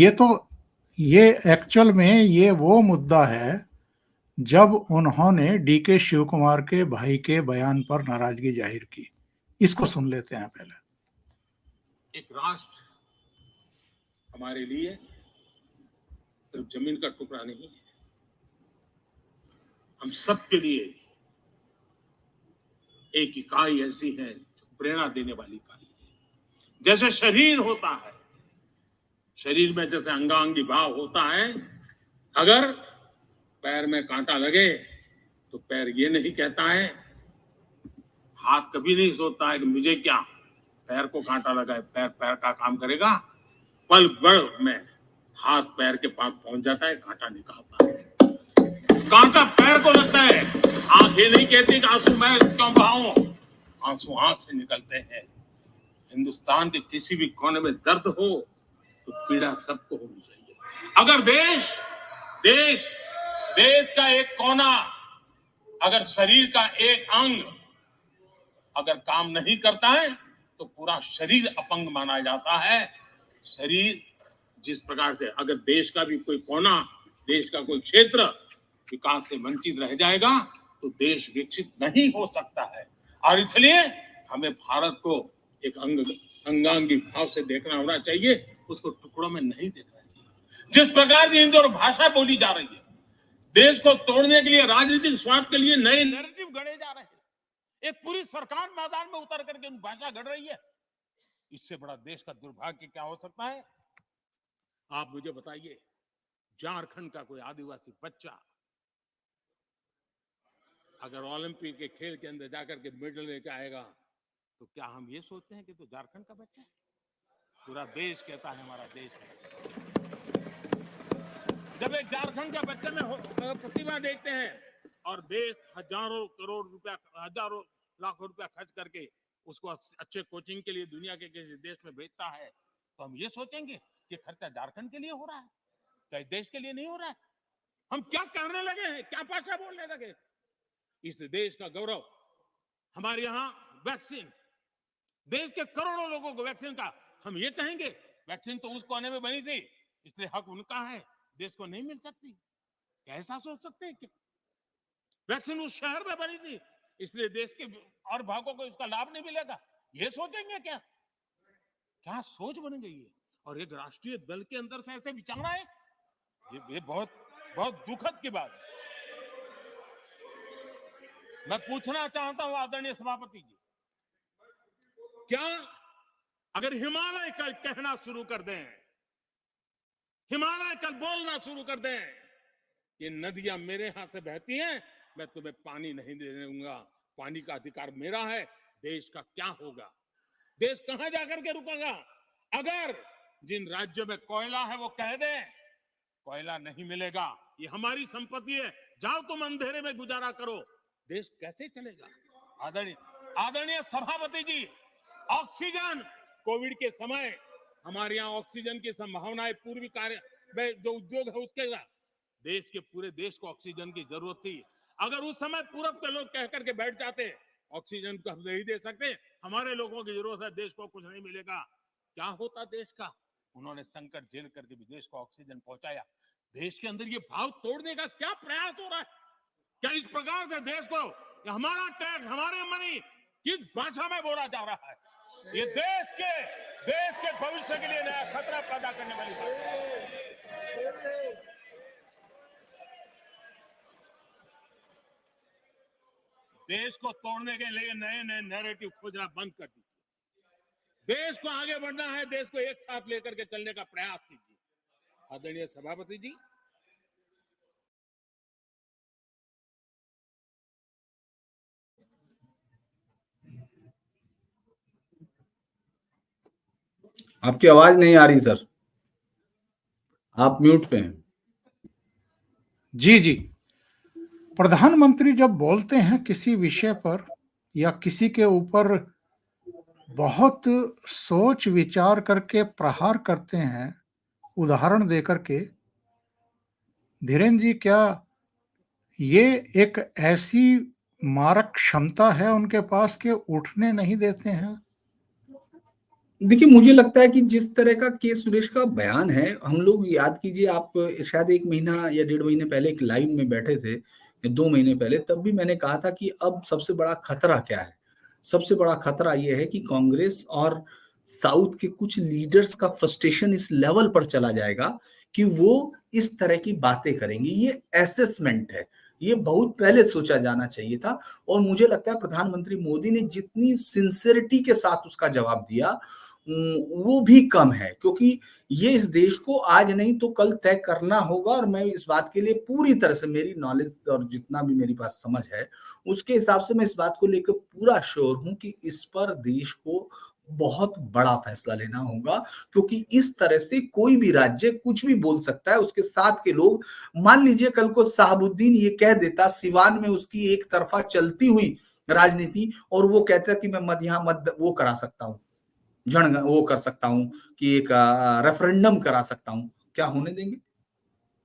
ये एक्चुअल में ये वो मुद्दा है जब उन्होंने डीके शिव कुमार के भाई के बयान पर नाराजगी जाहिर की। इसको सुन लेते हैं पहले। एक राष्ट्र हमारे लिए सिर्फ जमीन का टुकड़ा नहीं है, हम सबके लिए एक इकाई ऐसी है जो प्रेरणा देने वाली इकाई है। जैसे शरीर होता है, शरीर में जैसे अंगांगी भाव होता है, अगर पैर में कांटा लगे तो पैर ये नहीं कहता है, हाथ कभी नहीं सोचता है कि मुझे क्या, पैर को कांटा लगा है, पैर पैर का काम करेगा, पल भर में हाथ पैर के पास पहुंच जाता है, कांटा निकालता है। कांटा पैर को लगता है, आंख ये नहीं कहती कि आंसू मैं क्यों बहाऊं, आंसू आंख से निकलते हैं। हिंदुस्तान के किसी भी कोने में दर्द हो तो पीड़ा सबको होनी चाहिए। अगर देश का एक कोना, अगर शरीर का एक अंग अगर काम नहीं करता है तो पूरा शरीर अपंग माना जाता है। शरीर जिस प्रकार से अगर देश का भी कोई कोना, देश का कोई क्षेत्र विकास से वंचित रह जाएगा तो देश विकसित नहीं हो सकता है। और इसलिए हमें भारत को एक अंगांगी भाव से देखना होना चाहिए, उसको टुकड़ों में नहीं देखना चाहिए। जिस प्रकार से हिंदी और भाषा बोली जा रही है, देश को तोड़ने के लिए, राजनीतिक स्वार्थ के लिए नए नैरेटिव गढ़े जा रहे हैं। एक पूरी सरकार मैदान में उतर करके भाषा गढ़ रही है। इससे बड़ा देश का दुर्भाग्य क्या हो सकता है? आप मुझे बताइए, झारखंड का कोई आदिवासी बच्चा अगर ओलंपिक के खेल के अंदर जाकर के मेडल लेकर आएगा तो क्या हम ये सोचते हैं कि तो झारखंड का बच्चा है? पूरा देश कहता है हमारा देश है। जब एक झारखंड का बच्चे में प्रतिभा देखते हैं और देश हजारों करोड़ रुपया, हजारों लाखों रुपया खर्च करके उसको अच्छे कोचिंग के लिए दुनिया के किसी देश में भेजता है, तो हम ये सोचेंगे कि खर्चा झारखंड के लिए हो रहा है, क्या देश के लिए नहीं हो रहा है? हम क्या करने लगे हैं, क्या भाषा बोलने लगे? इस देश का गौरव, हमारे यहाँ वैक्सीन, देश के करोड़ों लोगों को वैक्सीन का, हम ये कहेंगे वैक्सीन तो उस कोने में बनी थी इसलिए हक उनका है, देश को नहीं मिल सकती? कैसा सोच सकते हैं? क्या वैक्सीन उस शहर में बनी थी इसलिए देश के और भागों को इसका लाभ नहीं मिलेगा? ये सोचेंगे क्या? क्या सोच बन गई है? और एक राष्ट्रीय दल के अंदर से ऐसे विचार आए, ये बहुत बहुत दुखद की बात है। मैं पूछना चाहता हूं आदरणीय सभापति जी, क्या अगर हिमालय कल कहना शुरू कर दें, हिमालय कल बोलना शुरू कर दें कि नदियां मेरे यहां से बहती हैं, मैं तुम्हें पानी नहीं देने दूंगा, पानी का अधिकार मेरा है, देश का क्या होगा? देश कहां जाकर के रुकेगा? अगर जिन राज्यों में कोयला है वो कह दे कोयला नहीं मिलेगा, ये हमारी संपत्ति है, जाओ तुम अंधेरे में गुजारा करो, देश कैसे चलेगा? आदरणीय सभापति जी, ऑक्सीजन, कोविड के समय हमारे यहाँ ऑक्सीजन की संभावनाएं, पूर्वी कार्य में जो उद्योग है उसके देश के पूरे देश को ऑक्सीजन की जरूरत थी। अगर उस समय पूरब के लोग कह करके बैठ जाते ऑक्सीजन को हम नहीं दे सकते, हमारे लोगों की जरूरत है, देश को कुछ नहीं मिलेगा, क्या होता देश का? उन्होंने संकट झेल करके भी देश को ऑक्सीजन पहुंचाया। देश के अंदर ये भाव तोड़ने का क्या प्रयास हो रहा है? क्या इस प्रकार से देश को हमारा टैक्स, हमारे मनी किस भाषा में बोला जा रहा है? ये देश के भविष्य के लिए नया खतरा पैदा करने वाली बात है। देश को तोड़ने के लिए नए नए नैरेटिव खोजना बंद कर दीजिए। देश को आगे बढ़ना है, देश को एक साथ लेकर के चलने का प्रयास कीजिए। आदरणीय सभापति जी, आपकी आवाज नहीं आ रही सर, आप म्यूट पे हैं। जी, प्रधानमंत्री जब बोलते हैं किसी विषय पर या किसी के ऊपर बहुत सोच विचार करके प्रहार करते हैं, उदाहरण देकर के, धीरेन्द्र जी, क्या ये एक ऐसी मारक क्षमता है उनके पास कि उठने नहीं देते हैं? देखिए, मुझे लगता है कि जिस तरह का के सुरेश का बयान है, हम लोग याद कीजिए, आप शायद 1 महीना या 1.5 महीने पहले एक लाइव में बैठे थे, 2 महीने पहले, तब भी मैंने कहा था कि अब सबसे बड़ा खतरा क्या है? सबसे बड़ा खतरा ये है कि कांग्रेस और साउथ के कुछ लीडर्स का फ्रस्ट्रेशन इस लेवल पर चला जाएगा कि वो इस तरह की बातें करेंगे। ये असेसमेंट है, ये बहुत पहले सोचा जाना चाहिए था, और मुझे लगता है प्रधानमंत्री मोदी ने जितनी सिंसियरिटी के साथ उसका जवाब दिया वो भी कम है, क्योंकि ये इस देश को आज नहीं तो कल तय करना होगा। और मैं इस बात के लिए पूरी तरह से, मेरी नॉलेज और जितना भी मेरी पास समझ है उसके हिसाब से मैं इस बात को लेकर पूरा श्योर हूं कि इस पर देश को बहुत बड़ा फैसला लेना होगा, क्योंकि इस तरह से कोई भी राज्य कुछ भी बोल सकता है। उसके साथ के लोग, मान लीजिए कल को शहाबुद्दीन ये कह देता सिवान में उसकी एक तरफा चलती हुई राजनीति, और वो कहता कि मैं मत वो करा सकता हूँ, वो कर सकता हूं कि एक रेफरेंडम करा सकता हूं, क्या होने देंगे?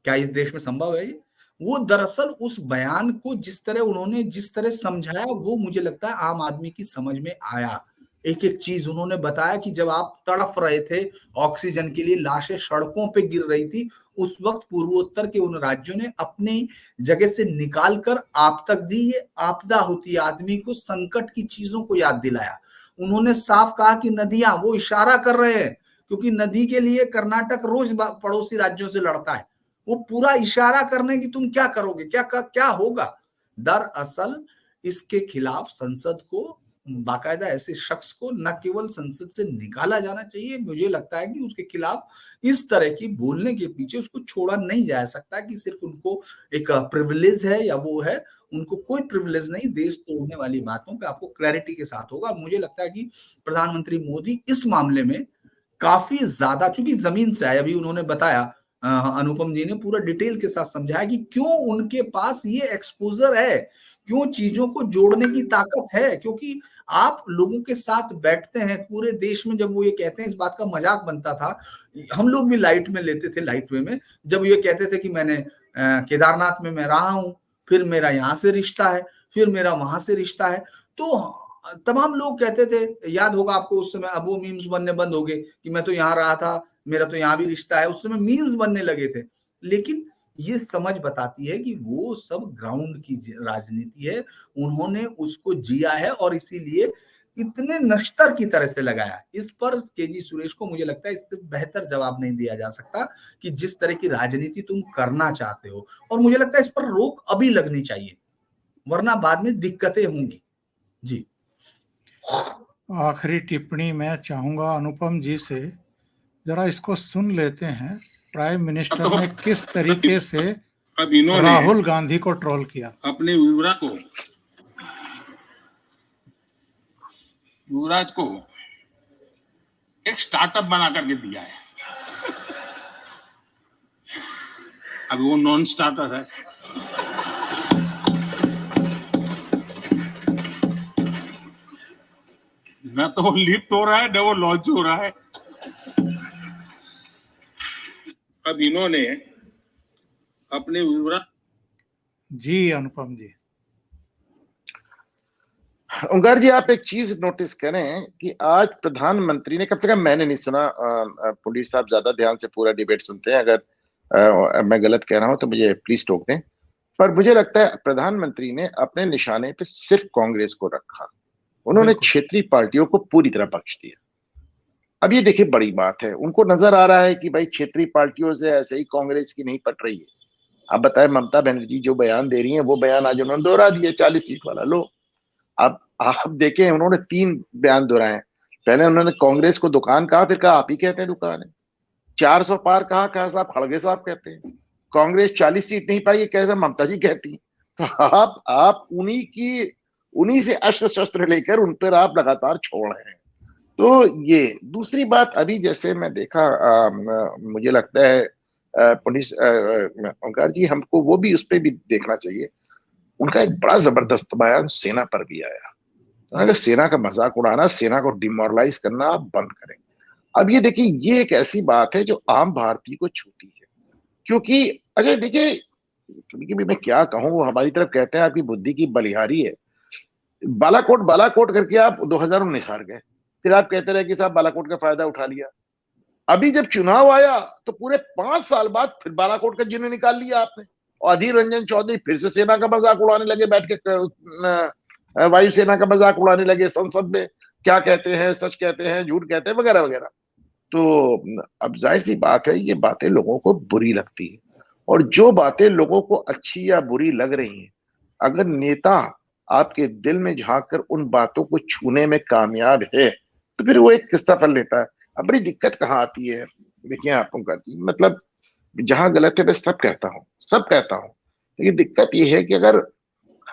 क्या इस देश में संभव है ये? वो दरअसल उस बयान को जिस तरह उन्होंने जिस तरह समझाया, वो मुझे लगता है आम आदमी की समझ में आया। एक एक चीज उन्होंने बताया कि जब आप तड़फ रहे थे ऑक्सीजन के लिए, लाशें सड़कों पे गिर रही थी, उस वक्त पूर्वोत्तर के उन राज्यों ने अपनी जगह से निकाल कर आप तक दी। ये आपदा होती है, आदमी को संकट की चीजों को याद दिलाया। उन्होंने साफ कहा कि नदियां, वो इशारा कर रहे हैं क्योंकि नदी के लिए कर्नाटक रोज पड़ोसी राज्यों से लड़ता है, वो पूरा इशारा करने की तुम क्या करोगे, क्या होगा। दरअसल इसके खिलाफ संसद को, बाकायदा ऐसे शख्स को न केवल संसद से निकाला जाना चाहिए, मुझे लगता है कि उसके खिलाफ इस तरह की बोलने के पीछे उसको छोड़ा नहीं जा सकता कि सिर्फ उनको एक प्रिविलेज है या वो है। उनको कोई प्रिविलेज नहीं, देश तोड़ने वाली बातों पे आपको क्लैरिटी के साथ होगा। मुझे लगता है कि प्रधानमंत्री मोदी इस मामले में काफी ज्यादा, चूंकि जमीन से आए, अभी उन्होंने बताया, अनुपम जी ने पूरा डिटेल के साथ समझाया कि क्यों उनके पास ये एक्सपोजर है, क्यों चीजों को जोड़ने की ताकत है। क्योंकि आप लोगों के साथ बैठते हैं पूरे देश में, जब वो ये कहते हैं, इस बात का मजाक बनता था, हम लोग भी लाइट में लेते थे, लाइट वे में, जब ये कहते थे कि मैंने केदारनाथ में मैं रहा हूं, फिर मेरा यहाँ से रिश्ता है, फिर मेरा वहां से रिश्ता है, तो तमाम लोग कहते थे, याद होगा आपको उस समय, अब वो मीम्स बनने बंद हो गए कि मैं तो यहाँ रहा था, मेरा तो यहाँ भी रिश्ता है, उस समय मीम्स बनने लगे थे। लेकिन ये समझ बताती है कि वो सब ग्राउंड की राजनीति है, उन्होंने उसको जिया है और इसीलिए इतने नश्तर की तरह से लगाया। इस पर केजी सुरेश को मुझे लगता है इससे बेहतर जवाब नहीं दिया जा सकता कि जिस तरह की राजनीति तुम करना चाहते हो, और मुझे लगता है इस पर रोक अभी लगनी चाहिए, वरना बाद में दिक्कतें होंगी। जी, आखिरी टिप्पणी मैं चाहूंगा अनुपम जी से, जरा इसको सुन लेते हैं। प्राइम मिनिस्टर ने किस तरीके से अब इन्होंने राहुल गांधी को ट्रोल किया। अपने युवराज को एक स्टार्टअप बना करके दिया है। अभी वो नॉन स्टार्टर है। न तो वो लिफ्ट हो रहा है, न वो लॉन्च हो रहा है। अब इन्होंने अपने युवराज। जी अनुपम जी। ओंकार जी, आप एक चीज नोटिस करें कि आज प्रधानमंत्री ने, कम से कम मैंने नहीं सुना, पुलिस साहब ज्यादा ध्यान से पूरा डिबेट सुनते हैं, अगर मैं गलत कह रहा हूं तो मुझे प्लीज टोक दें, पर मुझे लगता है प्रधानमंत्री ने अपने निशाने पे सिर्फ कांग्रेस को रखा, उन्होंने क्षेत्रीय पार्टियों को पूरी तरह बख्श दिया। अब ये देखिए बड़ी बात है, उनको नजर आ रहा है कि भाई क्षेत्रीय पार्टियों से ऐसे ही कांग्रेस की नहीं पट रही है। अब बताए ममता बनर्जी जो बयान दे रही है, वो बयान आज उन्होंने दोहरा दिया, 40 सीट वाला। लो अब आप देखें, उन्होंने 3 बयान दोहराए। पहले उन्होंने कांग्रेस को दुकान कहा, फिर कहा आप ही कहते हैं दुकान है। 400 पार कहा साहब खड़गे साहब कहते हैं। कांग्रेस 40 सीट नहीं पाई, कैसा ममता जी कहती। तो आप उन्हीं से अस्त्र शस्त्र लेकर उन पर आप लगातार छोड़ रहे हैं। तो ये दूसरी बात, अभी जैसे मैं देखा, मुझे लगता है पुलिस, ओंकार जी, हमको वो भी उस पर भी देखना चाहिए। उनका एक बड़ा जबरदस्त बयान सेना पर भी आया। अगर सेना का मजाक उड़ाना, सेना को डिमोरलाइज करना आप बंद करें। अब ये देखिए, ये एक ऐसी बात है जो आम भारतीय को छूती है, क्योंकि अजय देखिए, कभी मैं क्या कहूं, हमारी तरफ कहते हैं आपकी बुद्धि की बलिहारी है। बालाकोट करके आप 2019 हार गए, फिर आप कहते रहे कि साहब बालाकोट का फायदा उठा लिया। अभी जब चुनाव आया तो पूरे 5 साल बाद फिर बालाकोट का जिन्हें निकाल लिया आपने, और अधीर रंजन चौधरी फिर से सेना का मजाक उड़ाने लगे, बैठ के वायुसेना का मजाक उड़ाने लगे संसद में, क्या कहते हैं, सच कहते हैं, झूठ कहते हैं, वगैरह वगैरह। तो अब जाहिर सी बात है, ये बातें लोगों को बुरी लगती है, और जो बातें लोगों को अच्छी या बुरी लग रही हैं, अगर नेता आपके दिल में झांक कर उन बातों को छूने में कामयाब है, तो फिर वो एक किस्ता फल लेता है। अब बड़ी दिक्कत कहाँ आती है, देखिए आप ओंकार जी, मतलब जहां गलत है मैं सब कहता हूँ, सब कहता हूँ, लेकिन दिक्कत ये है कि अगर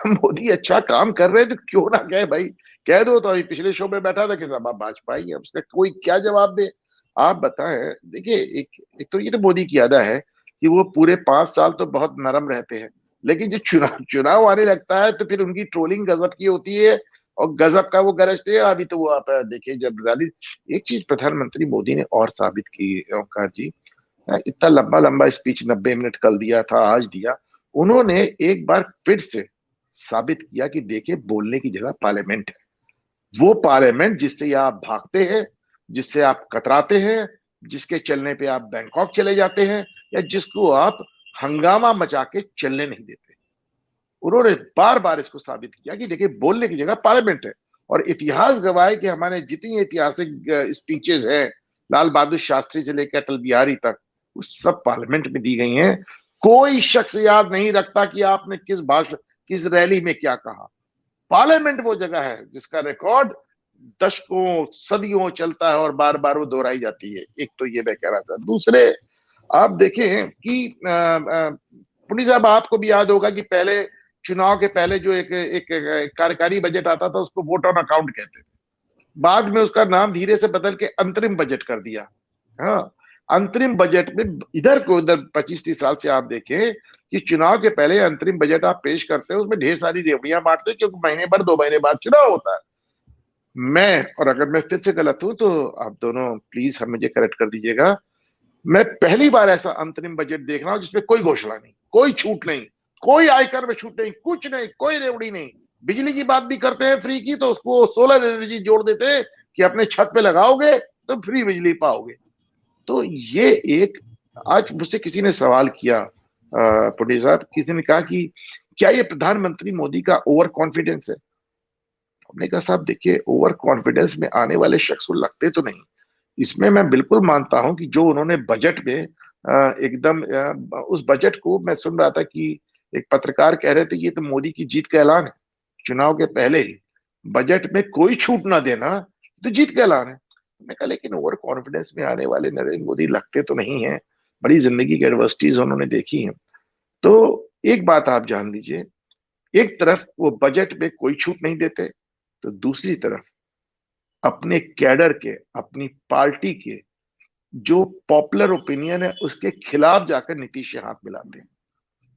मोदी अच्छा काम कर रहे हैं तो क्यों ना कहे भाई, कह दो। तो अभी पिछले शो में बैठा था कि साहब आप भाजपा ही है, उसका कोई क्या जवाब दे। आप बताएं, देखिए एक तो ये तो मोदी की अदा है कि वो पूरे 5 साल तो बहुत नरम रहते हैं, लेकिन जब चुनाव आने लगता है तो फिर उनकी ट्रोलिंग गजब की होती है और गजब का वो गरजते हैं। अभी तो वो आप देखिए जब रैली, एक चीज प्रधानमंत्री मोदी ने और साबित की ओंकार जी, इतना लंबा लंबा स्पीच 90 मिनट कल दिया था, आज दिया, उन्होंने एक बार फिर से साबित किया कि देखिए बोलने की जगह पार्लियामेंट है। वो पार्लियामेंट जिससे आप भागते हैं, जिससे आप कतराते हैं, जिसके चलने पे आप बैंकॉक चले जाते हैं, या जिसको आप हंगामा मचा के चलने नहीं देते। उन्होंने बार बार इसको साबित किया कि देखिए बोलने की जगह पार्लियामेंट है। और इतिहास गवाह है कि हमारे जितनी ऐतिहासिक स्पीचेस हैं, लाल बहादुर शास्त्री से लेकर अटल बिहारी तक, वो सब पार्लियामेंट में दी गई हैं। कोई शख्स याद नहीं रखता कि आपने किस भाषण, किस रैली में क्या कहा। पार्लियामेंट वो जगह है जिसका रिकॉर्ड दशकों सदियों चलता है और बार बार वो दोहराई जाती है। एक तो ये मैं कह रहा था। दूसरे, आप देखें कि पुनी साहब, आपको भी याद होगा कि पहले चुनाव के पहले जो एक कार्यकारी बजट आता था उसको वोट ऑन अकाउंट कहते थे। बाद में उसका नाम धीरे से बदल के अंतरिम बजट कर दिया। हाँ, अंतरिम बजट में इधर को उधर 25-30 साल से आप देखें कि चुनाव के पहले अंतरिम बजट आप पेश करते हैं, उसमें ढेर सारी रेवड़ियां बांटते हैं, क्योंकि महीने भर 2 महीने बाद चुनाव होता है। मैं, और अगर मैं फिर से गलत हूं तो आप दोनों प्लीज हम मुझे करेक्ट कर दीजिएगा, मैं पहली बार ऐसा अंतरिम बजट देख रहा हूं जिसमें कोई घोषणा नहीं, कोई छूट नहीं, कोई आयकर में छूट नहीं, कुछ नहीं, कोई रेवड़ी नहीं। बिजली की बात भी करते हैं फ्री की, तो उसको सोलर एनर्जी जोड़ देते हैं कि अपने छत पे लगाओगे तो फ्री बिजली पाओगे। तो ये एक, आज मुझसे किसी ने सवाल किया, पंडित साहब, किसी ने कहा कि क्या ये प्रधानमंत्री मोदी का ओवर कॉन्फिडेंस है। हमने कहा साहब देखिए, ओवर कॉन्फिडेंस में आने वाले शख्स को लगते तो नहीं। इसमें मैं बिल्कुल मानता हूं कि जो उन्होंने बजट में एकदम उस बजट को मैं सुन रहा था कि एक पत्रकार कह रहे थे ये तो मोदी की जीत का ऐलान है। चुनाव के पहले ही बजट में कोई छूट ना देना तो जीत का ऐलान है। मैंने कहा लेकिन ओवर कॉन्फिडेंस में आने वाले नरेंद्र मोदी लगते तो नहीं है। बड़ी जिंदगी की एडवर्सिटीज उन्होंने देखी है। तो एक बात आप जान लीजिए, एक तरफ वो बजट में कोई छूट नहीं देते, तो दूसरी तरफ अपने कैडर के, अपनी पार्टी के जो पॉपुलर ओपिनियन है उसके खिलाफ जाकर नीतीश से हाथ मिलाते हैं।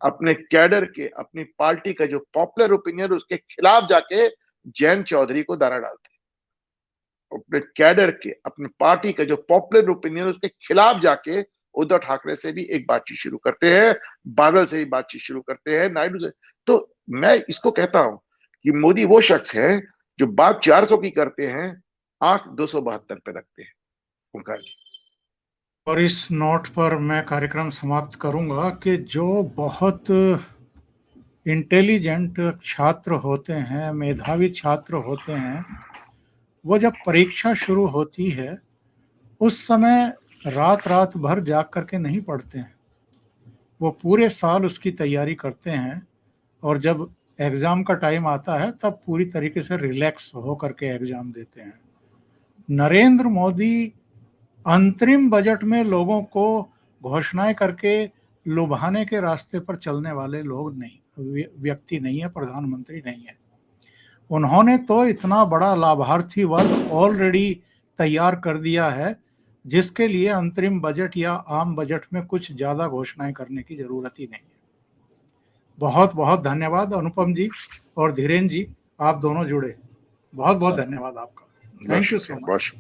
अपने कैडर के, अपनी पार्टी का जो पॉपुलर ओपिनियन उसके खिलाफ जाके जयंत चौधरी को दाना डालते हैं। अपने कैडर के, अपनी पार्टी का जो पॉपुलर ओपिनियन उसके खिलाफ जाके उद्धव ठाकरे से भी एक बातचीत शुरू करते हैं, बादल से भी बातचीत शुरू करते हैं, नायडू से। तो मैं इसको कहता हूं कि मोदी वो शख्स है जो बात 400 की करते हैं, आंख 272 पे रखते हैं। ओंकार जी, और इस नोट पर मैं कार्यक्रम समाप्त करूंगा कि जो बहुत इंटेलिजेंट छात्र होते हैं, मेधावी छात्र होते हैं, वो जब परीक्षा शुरू होती है उस समय रात रात भर जाग करके नहीं पढ़ते हैं। वो पूरे साल उसकी तैयारी करते हैं और जब एग्ज़ाम का टाइम आता है तब पूरी तरीके से रिलैक्स हो करके एग्ज़ाम देते हैं। नरेंद्र मोदी अंतरिम बजट में लोगों को घोषणाएं करके लुभाने के रास्ते पर चलने वाले लोग नहीं, व्यक्ति नहीं है, प्रधानमंत्री नहीं है। उन्होंने तो इतना बड़ा लाभार्थी वर्ग ऑलरेडी तैयार कर दिया है जिसके लिए अंतरिम बजट या आम बजट में कुछ ज्यादा घोषणाएं करने की जरूरत ही नहीं है। बहुत बहुत धन्यवाद अनुपम जी और धीरेन्द्र जी, आप दोनों जुड़े। बहुत बहुत धन्यवाद आपका। Thank you so much.